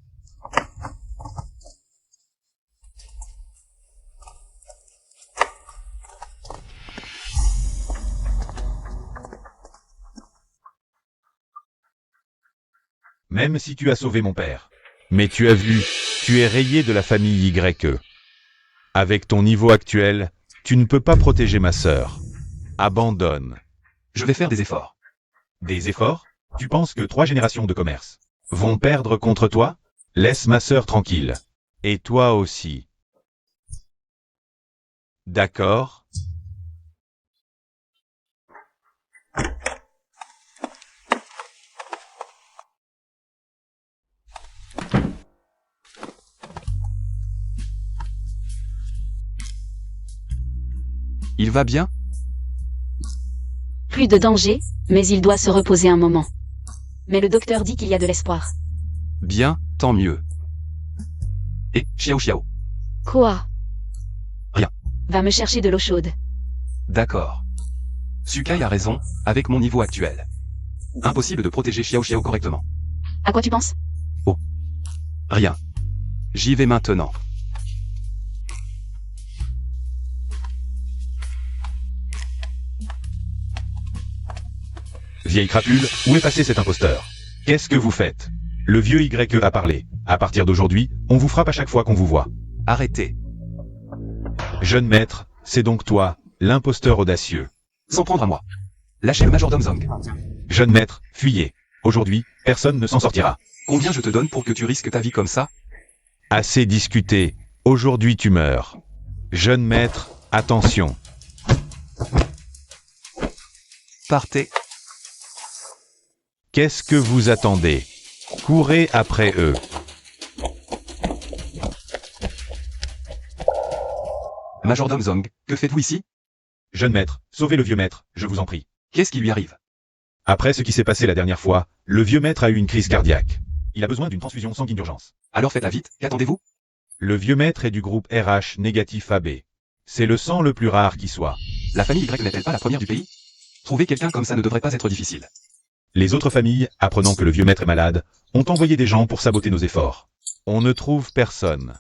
Même si tu as sauvé mon père. Mais tu as vu, tu es rayé de la famille YE. Avec ton niveau actuel, tu ne peux pas protéger ma sœur. Abandonne. Je vais faire des efforts. Des efforts? Tu penses que 3 générations de commerce vont perdre contre toi? Laisse ma sœur tranquille. Et toi aussi. D'accord? Il va bien? Plus de danger, mais il doit se reposer un moment. Mais le docteur dit qu'il y a de l'espoir. Bien, tant mieux. Et, Xiao. Quoi? Rien. Va me chercher de l'eau chaude. D'accord. Sukai a raison, avec mon niveau actuel. Impossible de protéger Xiao correctement. À quoi tu penses? Rien. J'y vais maintenant. Vieille crapule, où est passé cet imposteur? Qu'est-ce que vous faites? Le vieux YE a parlé. À partir d'aujourd'hui, on vous frappe à chaque fois qu'on vous voit. Arrêtez. Jeune maître, c'est donc toi, l'imposteur audacieux. S'en prendre à moi. Lâchez le majordome Zong. Jeune maître, fuyez. Aujourd'hui, personne ne s'en sortira. Combien je te donne pour que tu risques ta vie comme ça? Assez discuté. Aujourd'hui tu meurs. Jeune maître, attention. Partez. Qu'est-ce que vous attendez? Courez après eux. Majordome Zong, que faites-vous ici? Jeune maître, sauvez le vieux maître, je vous en prie. Qu'est-ce qui lui arrive? Après ce qui s'est passé la dernière fois, le vieux maître a eu une crise cardiaque. Il a besoin d'une transfusion sanguine d'urgence. Alors faites-la vite, qu'attendez-vous? Le vieux maître est du groupe RH négatif AB. C'est le sang le plus rare qui soit. La famille Y n'est-elle pas la première du pays? Trouver quelqu'un comme ça ne devrait pas être difficile. Les autres familles, apprenant que le vieux maître est malade, ont envoyé des gens pour saboter nos efforts. On ne trouve personne.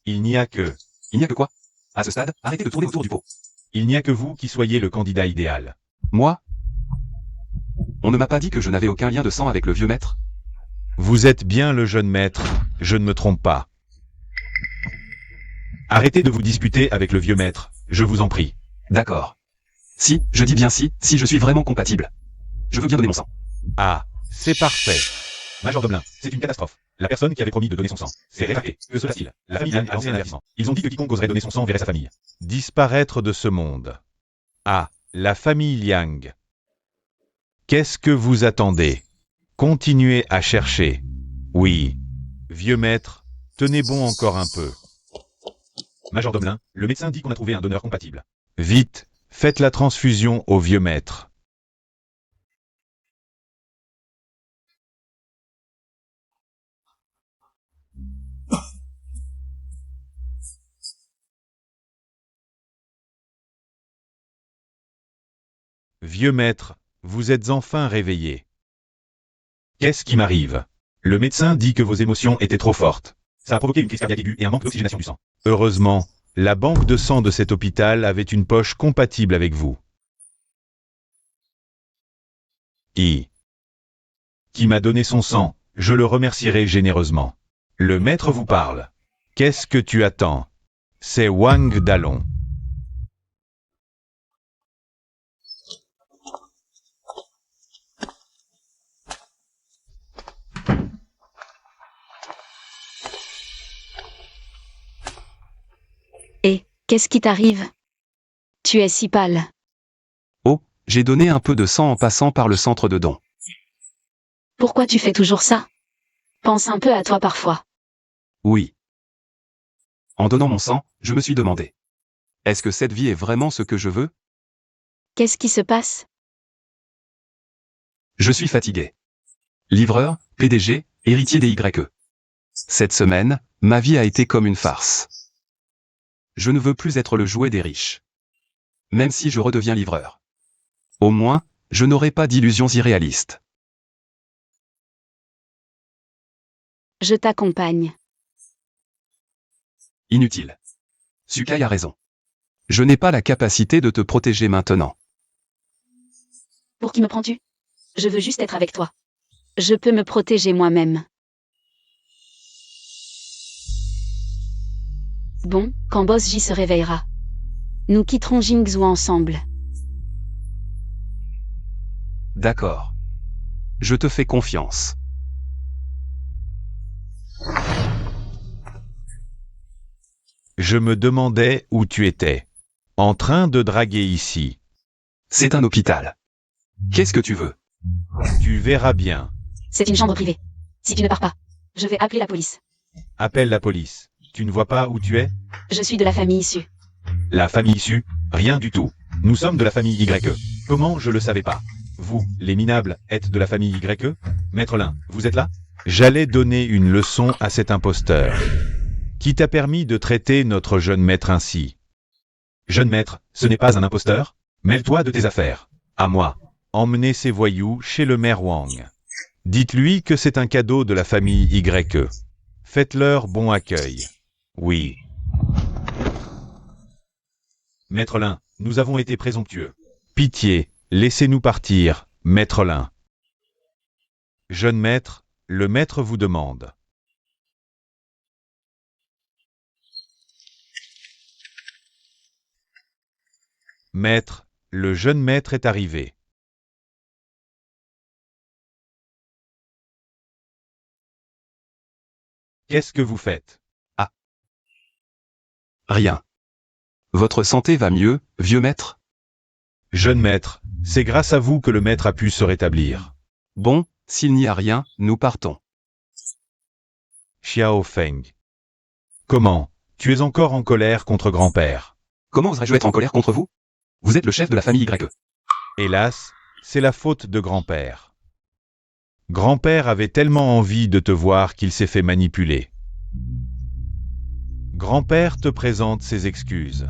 Il n'y a que... Il n'y a que quoi? À ce stade, arrêtez de tourner autour du pot. Il n'y a que vous qui soyez le candidat idéal. Moi? On ne m'a pas dit que je n'avais aucun lien de sang avec le vieux maître? Vous êtes bien le jeune maître, je ne me trompe pas. Arrêtez de vous disputer avec le vieux maître, je vous en prie. D'accord. Si, je dis bien si je suis vraiment compatible. Je veux bien donner mon sang. Ah, c'est parfait. Majordome Lin, c'est une catastrophe. La personne qui avait promis de donner son sang, c'est rétracté. Que se passe-t-il? La famille Yang a lancé un avertissement. Ils ont dit que quiconque oserait donner son sang verrait sa famille disparaître de ce monde. Ah, la famille Liang. Qu'est-ce que vous attendez? Continuez à chercher. Oui. Vieux maître, tenez bon encore un peu. Majordome Lin, le médecin dit qu'on a trouvé un donneur compatible. Vite, faites la transfusion au vieux maître. Vieux maître, vous êtes enfin réveillé. Qu'est-ce qui m'arrive? Le médecin dit que vos émotions étaient trop fortes. Ça a provoqué une crise cardiaque aiguë et un manque d'oxygénation du sang. Heureusement, la banque de sang de cet hôpital avait une poche compatible avec vous. Qui m'a donné son sang, je le remercierai généreusement. Le maître vous parle. Qu'est-ce que tu attends? C'est Wang Dalong. Qu'est-ce qui t'arrive? Tu es si pâle. Oh, j'ai donné un peu de sang en passant par le centre de dons. Pourquoi tu fais toujours ça? Pense un peu à toi parfois. Oui. En donnant mon sang, je me suis demandé. Est-ce que cette vie est vraiment ce que je veux? Qu'est-ce qui se passe? Je suis fatigué. Livreur, PDG, héritier des YE. Cette semaine, ma vie a été comme une farce. Je ne veux plus être le jouet des riches. Même si je redeviens livreur. Au moins, je n'aurai pas d'illusions irréalistes. Je t'accompagne. Inutile. Sukai a raison. Je n'ai pas la capacité de te protéger maintenant. Pour qui me prends-tu? Je veux juste être avec toi. Je peux me protéger moi-même. Bon, quand Boss J se réveillera. Nous quitterons Jingzhou ensemble. D'accord. Je te fais confiance. Je me demandais où tu étais. En train de draguer ici. C'est un hôpital. Qu'est-ce que tu veux? Tu verras bien. C'est une chambre privée. Si tu ne pars pas, je vais appeler la police. Appelle la police. Tu ne vois pas où tu es? Je suis de la famille issue. La famille issue? Rien du tout. Nous sommes de la famille YE. Comment je le savais pas? Vous, les minables, êtes de la famille YE? Maître Lin, vous êtes là? J'allais donner une leçon à cet imposteur. Qui t'a permis de traiter notre jeune maître ainsi? Jeune maître, ce n'est pas un imposteur? Mêle-toi de tes affaires. À moi. Emmenez ces voyous chez le maire Wang. Dites-lui que c'est un cadeau de la famille YE. Faites-leur bon accueil. Oui. Maître Lin, nous avons été présomptueux. Pitié, laissez-nous partir, Maître Lin. Jeune maître, le maître vous demande. Maître, le jeune maître est arrivé. Qu'est-ce que vous faites? Ah. Rien. Votre santé va mieux, vieux maître? Jeune maître, c'est grâce à vous que le maître a pu se rétablir. Bon, s'il n'y a rien, nous partons. Xiao Feng. Comment? Tu es encore en colère contre grand-père? Comment oserais-je être en colère contre vous? Vous êtes le chef de la famille YE. Hélas, c'est la faute de grand-père. Grand-père avait tellement envie de te voir qu'il s'est fait manipuler. Grand-père te présente ses excuses.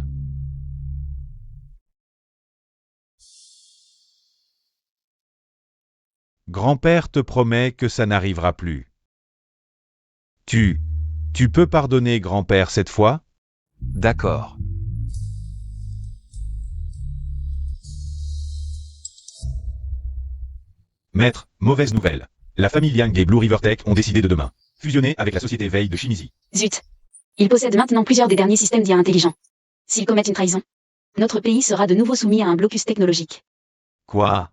Grand-père te promet que ça n'arrivera plus. Tu peux pardonner grand-père cette fois? D'accord. Maître, mauvaise nouvelle. La famille Liang et Blue River Tech ont décidé de demain fusionner avec la société Veille de Shimizi. Zut. Ils possèdent maintenant plusieurs des derniers systèmes d'IA intelligents. S'ils commettent une trahison, notre pays sera de nouveau soumis à un blocus technologique. Quoi?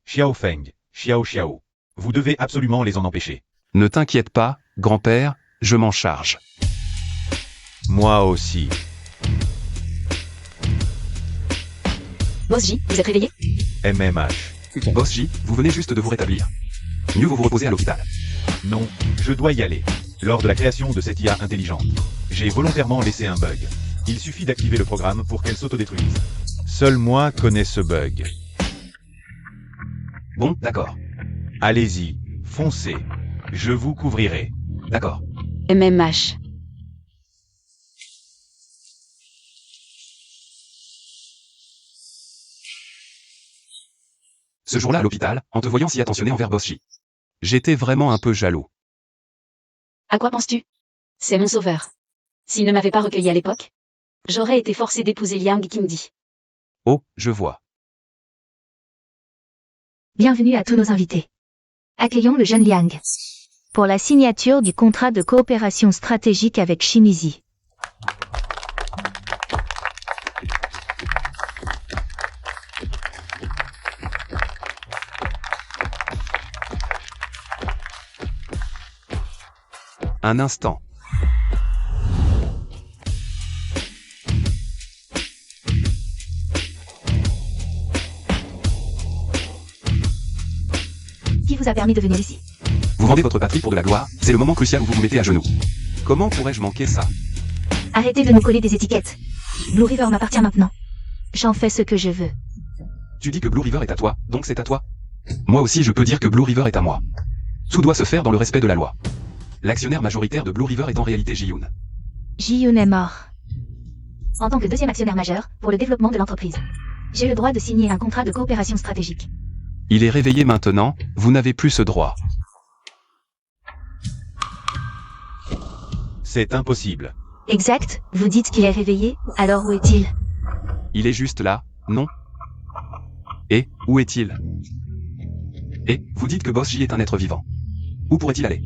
Xiao Feng, Xiao, vous devez absolument les en empêcher. Ne t'inquiète pas, grand-père, je m'en charge. Moi aussi. Boss J, vous êtes réveillé? MMH. Boss J, vous venez juste de vous rétablir. Mieux vaut vous reposer à l'hôpital. Non, je dois y aller. Lors de la création de cette IA intelligente, j'ai volontairement laissé un bug. Il suffit d'activer le programme pour qu'elle s'autodétruise. Seul moi connais ce bug. Bon, d'accord. Allez-y, foncez. Je vous couvrirai. D'accord. MMH. Ce jour-là à l'hôpital, en te voyant si attentionné envers Boss J. J'étais vraiment un peu jaloux. À quoi penses-tu? C'est mon sauveur. S'il ne m'avait pas recueilli à l'époque, j'aurais été forcé d'épouser Liang Qingdi. Oh, je vois. Bienvenue à tous nos invités. Accueillons le jeune Liang pour la signature du contrat de coopération stratégique avec Shimizi. Un instant. vous a permis de venir ici? Vous vendez votre patrie pour de la gloire, c'est le moment crucial où vous vous mettez à genoux. Comment pourrais-je manquer ça? Arrêtez de nous coller des étiquettes. Blue River m'appartient maintenant. J'en fais ce que je veux. Tu dis que Blue River est à toi, donc c'est à toi. Moi aussi je peux dire que Blue River est à moi. Tout doit se faire dans le respect de la loi. L'actionnaire majoritaire de Blue River est en réalité Ji-Yoon. Ji-Yoon est mort. En tant que deuxième actionnaire majeur pour le développement de l'entreprise, j'ai le droit de signer un contrat de coopération stratégique. Il est réveillé maintenant, vous n'avez plus ce droit. C'est impossible. Exact, vous dites qu'il est réveillé, alors où est-il? Il est juste là, non? Et, où est-il? Et, vous dites que Boss J est un être vivant. Où pourrait-il aller?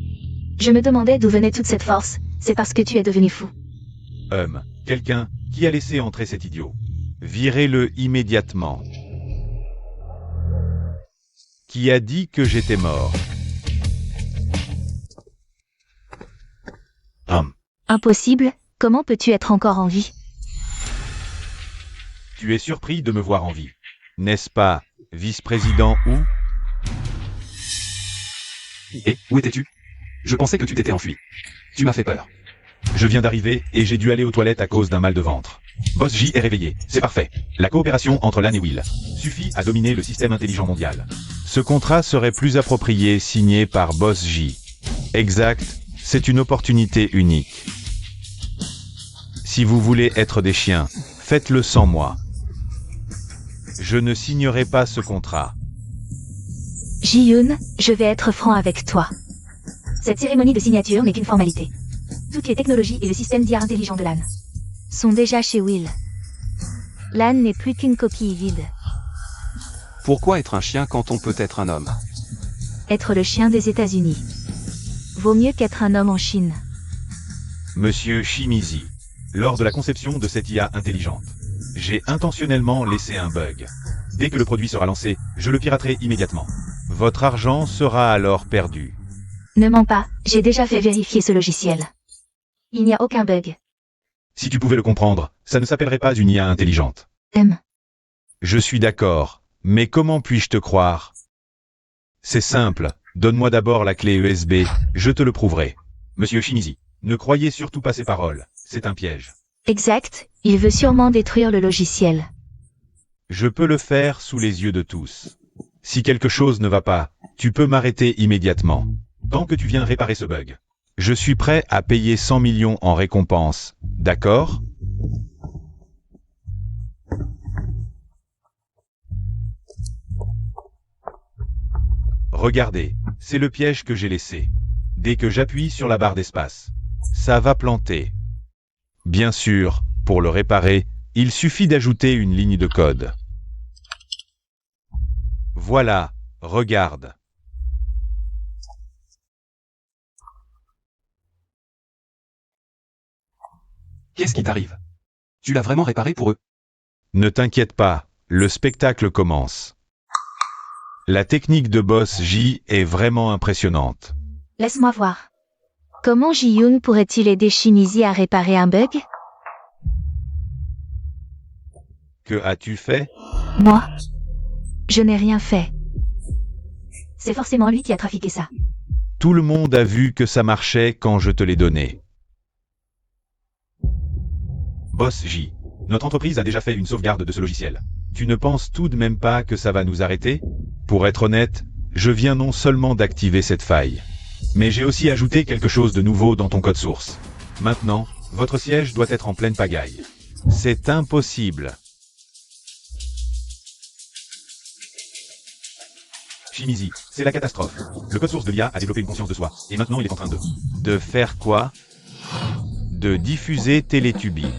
Je me demandais d'où venait toute cette force, c'est parce que tu es devenu fou. Quelqu'un qui a laissé entrer cet idiot. Virez-le immédiatement. Qui a dit que j'étais mort? Impossible, comment peux-tu être encore en vie? Tu es surpris de me voir en vie. N'est-ce pas, vice-président ou? Et, où étais-tu? Je pensais que tu t'étais enfui. Tu m'as fait peur. Je viens d'arriver et j'ai dû aller aux toilettes à cause d'un mal de ventre. Boss J est réveillé, c'est parfait. La coopération entre LAN et Will suffit à dominer le système intelligent mondial. Ce contrat serait plus approprié signé par Boss J. Exact, c'est une opportunité unique. Si vous voulez être des chiens, faites-le sans moi. Je ne signerai pas ce contrat. Ji-Yoon, je vais être franc avec toi. Cette cérémonie de signature n'est qu'une formalité. Toutes les technologies et le système d'IA intelligent de LAN sont déjà chez Will. LAN n'est plus qu'une coquille vide. Pourquoi être un chien quand on peut être un homme? Être le chien des États-Unis vaut mieux qu'être un homme en Chine. Monsieur Shimizi, lors de la conception de cette IA intelligente, j'ai intentionnellement laissé un bug. Dès que le produit sera lancé, je le piraterai immédiatement. Votre argent sera alors perdu. Ne mens pas, j'ai déjà fait vérifier ce logiciel. Il n'y a aucun bug. Si tu pouvais le comprendre, ça ne s'appellerait pas une IA intelligente. Je suis d'accord, mais comment puis-je te croire? C'est simple, donne-moi d'abord la clé USB, je te le prouverai. Monsieur Shimizi, ne croyez surtout pas ses paroles, c'est un piège. Exact, il veut sûrement détruire le logiciel. Je peux le faire sous les yeux de tous. Si quelque chose ne va pas, tu peux m'arrêter immédiatement. Tant que tu viens réparer ce bug. Je suis prêt à payer 100 millions en récompense, d'accord? Regardez, c'est le piège que j'ai laissé. Dès que j'appuie sur la barre d'espace, ça va planter. Bien sûr, pour le réparer, il suffit d'ajouter une ligne de code. Voilà, regarde. Qu'est-ce qui t'arrive? Tu l'as vraiment réparé pour eux? Ne t'inquiète pas, le spectacle commence. La technique de Boss J est vraiment impressionnante. Laisse-moi voir. Comment Ji-Yoon pourrait-il aider Shimizi à réparer un bug? Que as-tu fait? Moi? Je n'ai rien fait. C'est forcément lui qui a trafiqué ça. Tout le monde a vu que ça marchait quand je te l'ai donné. Boss J, notre entreprise a déjà fait une sauvegarde de ce logiciel. Tu ne penses tout de même pas que ça va nous arrêter? Pour être honnête, je viens non seulement d'activer cette faille, mais j'ai aussi ajouté quelque chose de nouveau dans ton code source. Maintenant, votre siège doit être en pleine pagaille. C'est impossible. Shimizi, c'est la catastrophe. Le code source de l'IA a développé une conscience de soi, et maintenant il est en train de... De faire quoi? De diffuser Télétubbies.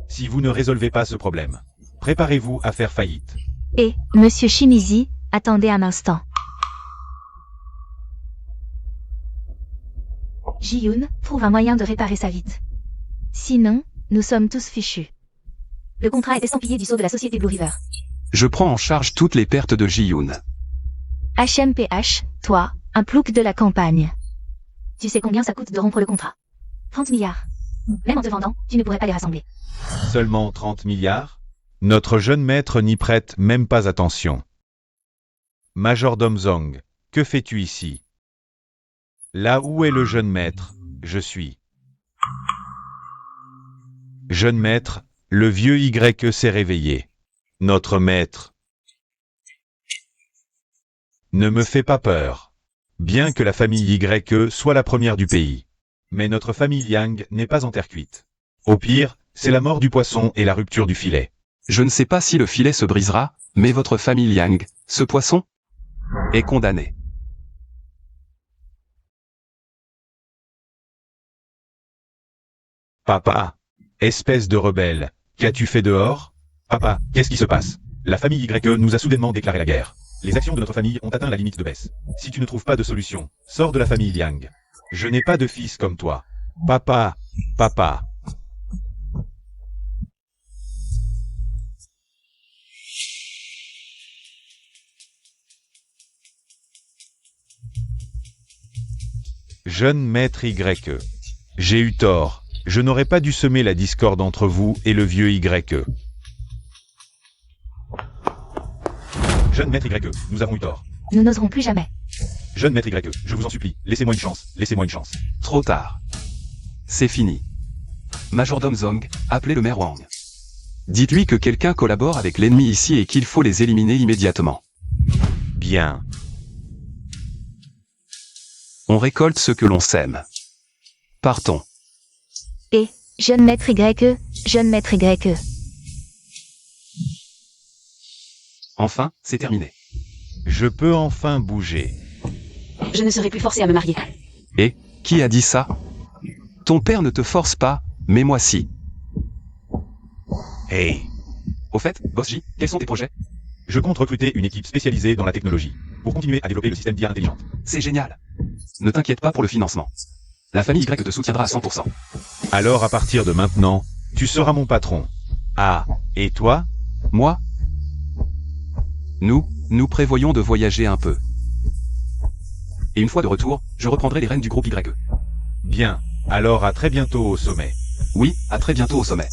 Si vous ne résolvez pas ce problème, préparez-vous à faire faillite. Et, monsieur Shimizi, attendez un instant. Ji-Yoon, trouve un moyen de réparer ça vite. Sinon, nous sommes tous fichus. Le contrat est estampillé du sceau de la société Blue River. Je prends en charge toutes les pertes de Ji-Yoon. HMPH, toi, un plouc de la campagne. Tu sais combien ça coûte de rompre le contrat? 30 milliards. Même en te vendant, tu ne pourrais pas les rassembler. Seulement 30 milliards? Notre jeune maître n'y prête même pas attention. Majordome Zhang, que fais-tu ici? Là où est le jeune maître, je suis. Jeune maître, le vieux Y s'est réveillé. Notre maître. Ne me fais pas peur. Bien que la famille Y soit la première du pays. Mais notre famille Yang n'est pas en terre cuite. Au pire, c'est la mort du poisson et la rupture du filet. Je ne sais pas si le filet se brisera, mais votre famille Yang, ce poisson, est condamné. Papa, espèce de rebelle, qu'as-tu fait dehors? Papa, qu'est-ce qui se passe? La famille Y nous a soudainement déclaré la guerre. Les actions de notre famille ont atteint la limite de baisse. Si tu ne trouves pas de solution, sors de la famille Yang. Je n'ai pas de fils comme toi. Papa, papa. Jeune maître Y. J'ai eu tort. Je n'aurais pas dû semer la discorde entre vous et le vieux Y. Jeune maître Y, nous avons eu tort. Nous n'oserons plus jamais. Jeune maître Y, je vous en supplie, laissez-moi une chance, laissez-moi une chance. Trop tard. C'est fini. Majordome Zhang, appelez le maire Wang. Dites-lui que quelqu'un collabore avec l'ennemi ici et qu'il faut les éliminer immédiatement. Bien. On récolte ce que l'on sème. Partons. Et, jeune maître Y, jeune maître Y. Enfin, c'est terminé. Je peux enfin bouger. Je ne serai plus forcé à me marier. Et, qui a dit ça? Ton père ne te force pas, mais moi si. Hey. Au fait, Boss J, quels sont tes projets? Je compte recruter une équipe spécialisée dans la technologie, pour continuer à développer le système d'IA intelligente. C'est génial. Ne t'inquiète pas pour le financement. La famille Y te soutiendra à 100%. Alors à partir de maintenant, tu seras mon patron. Ah, et toi? Moi? Nous prévoyons de voyager un peu. Et une fois de retour, je reprendrai les rênes du groupe Y. Bien, alors à très bientôt au sommet. Oui, à très bientôt au sommet.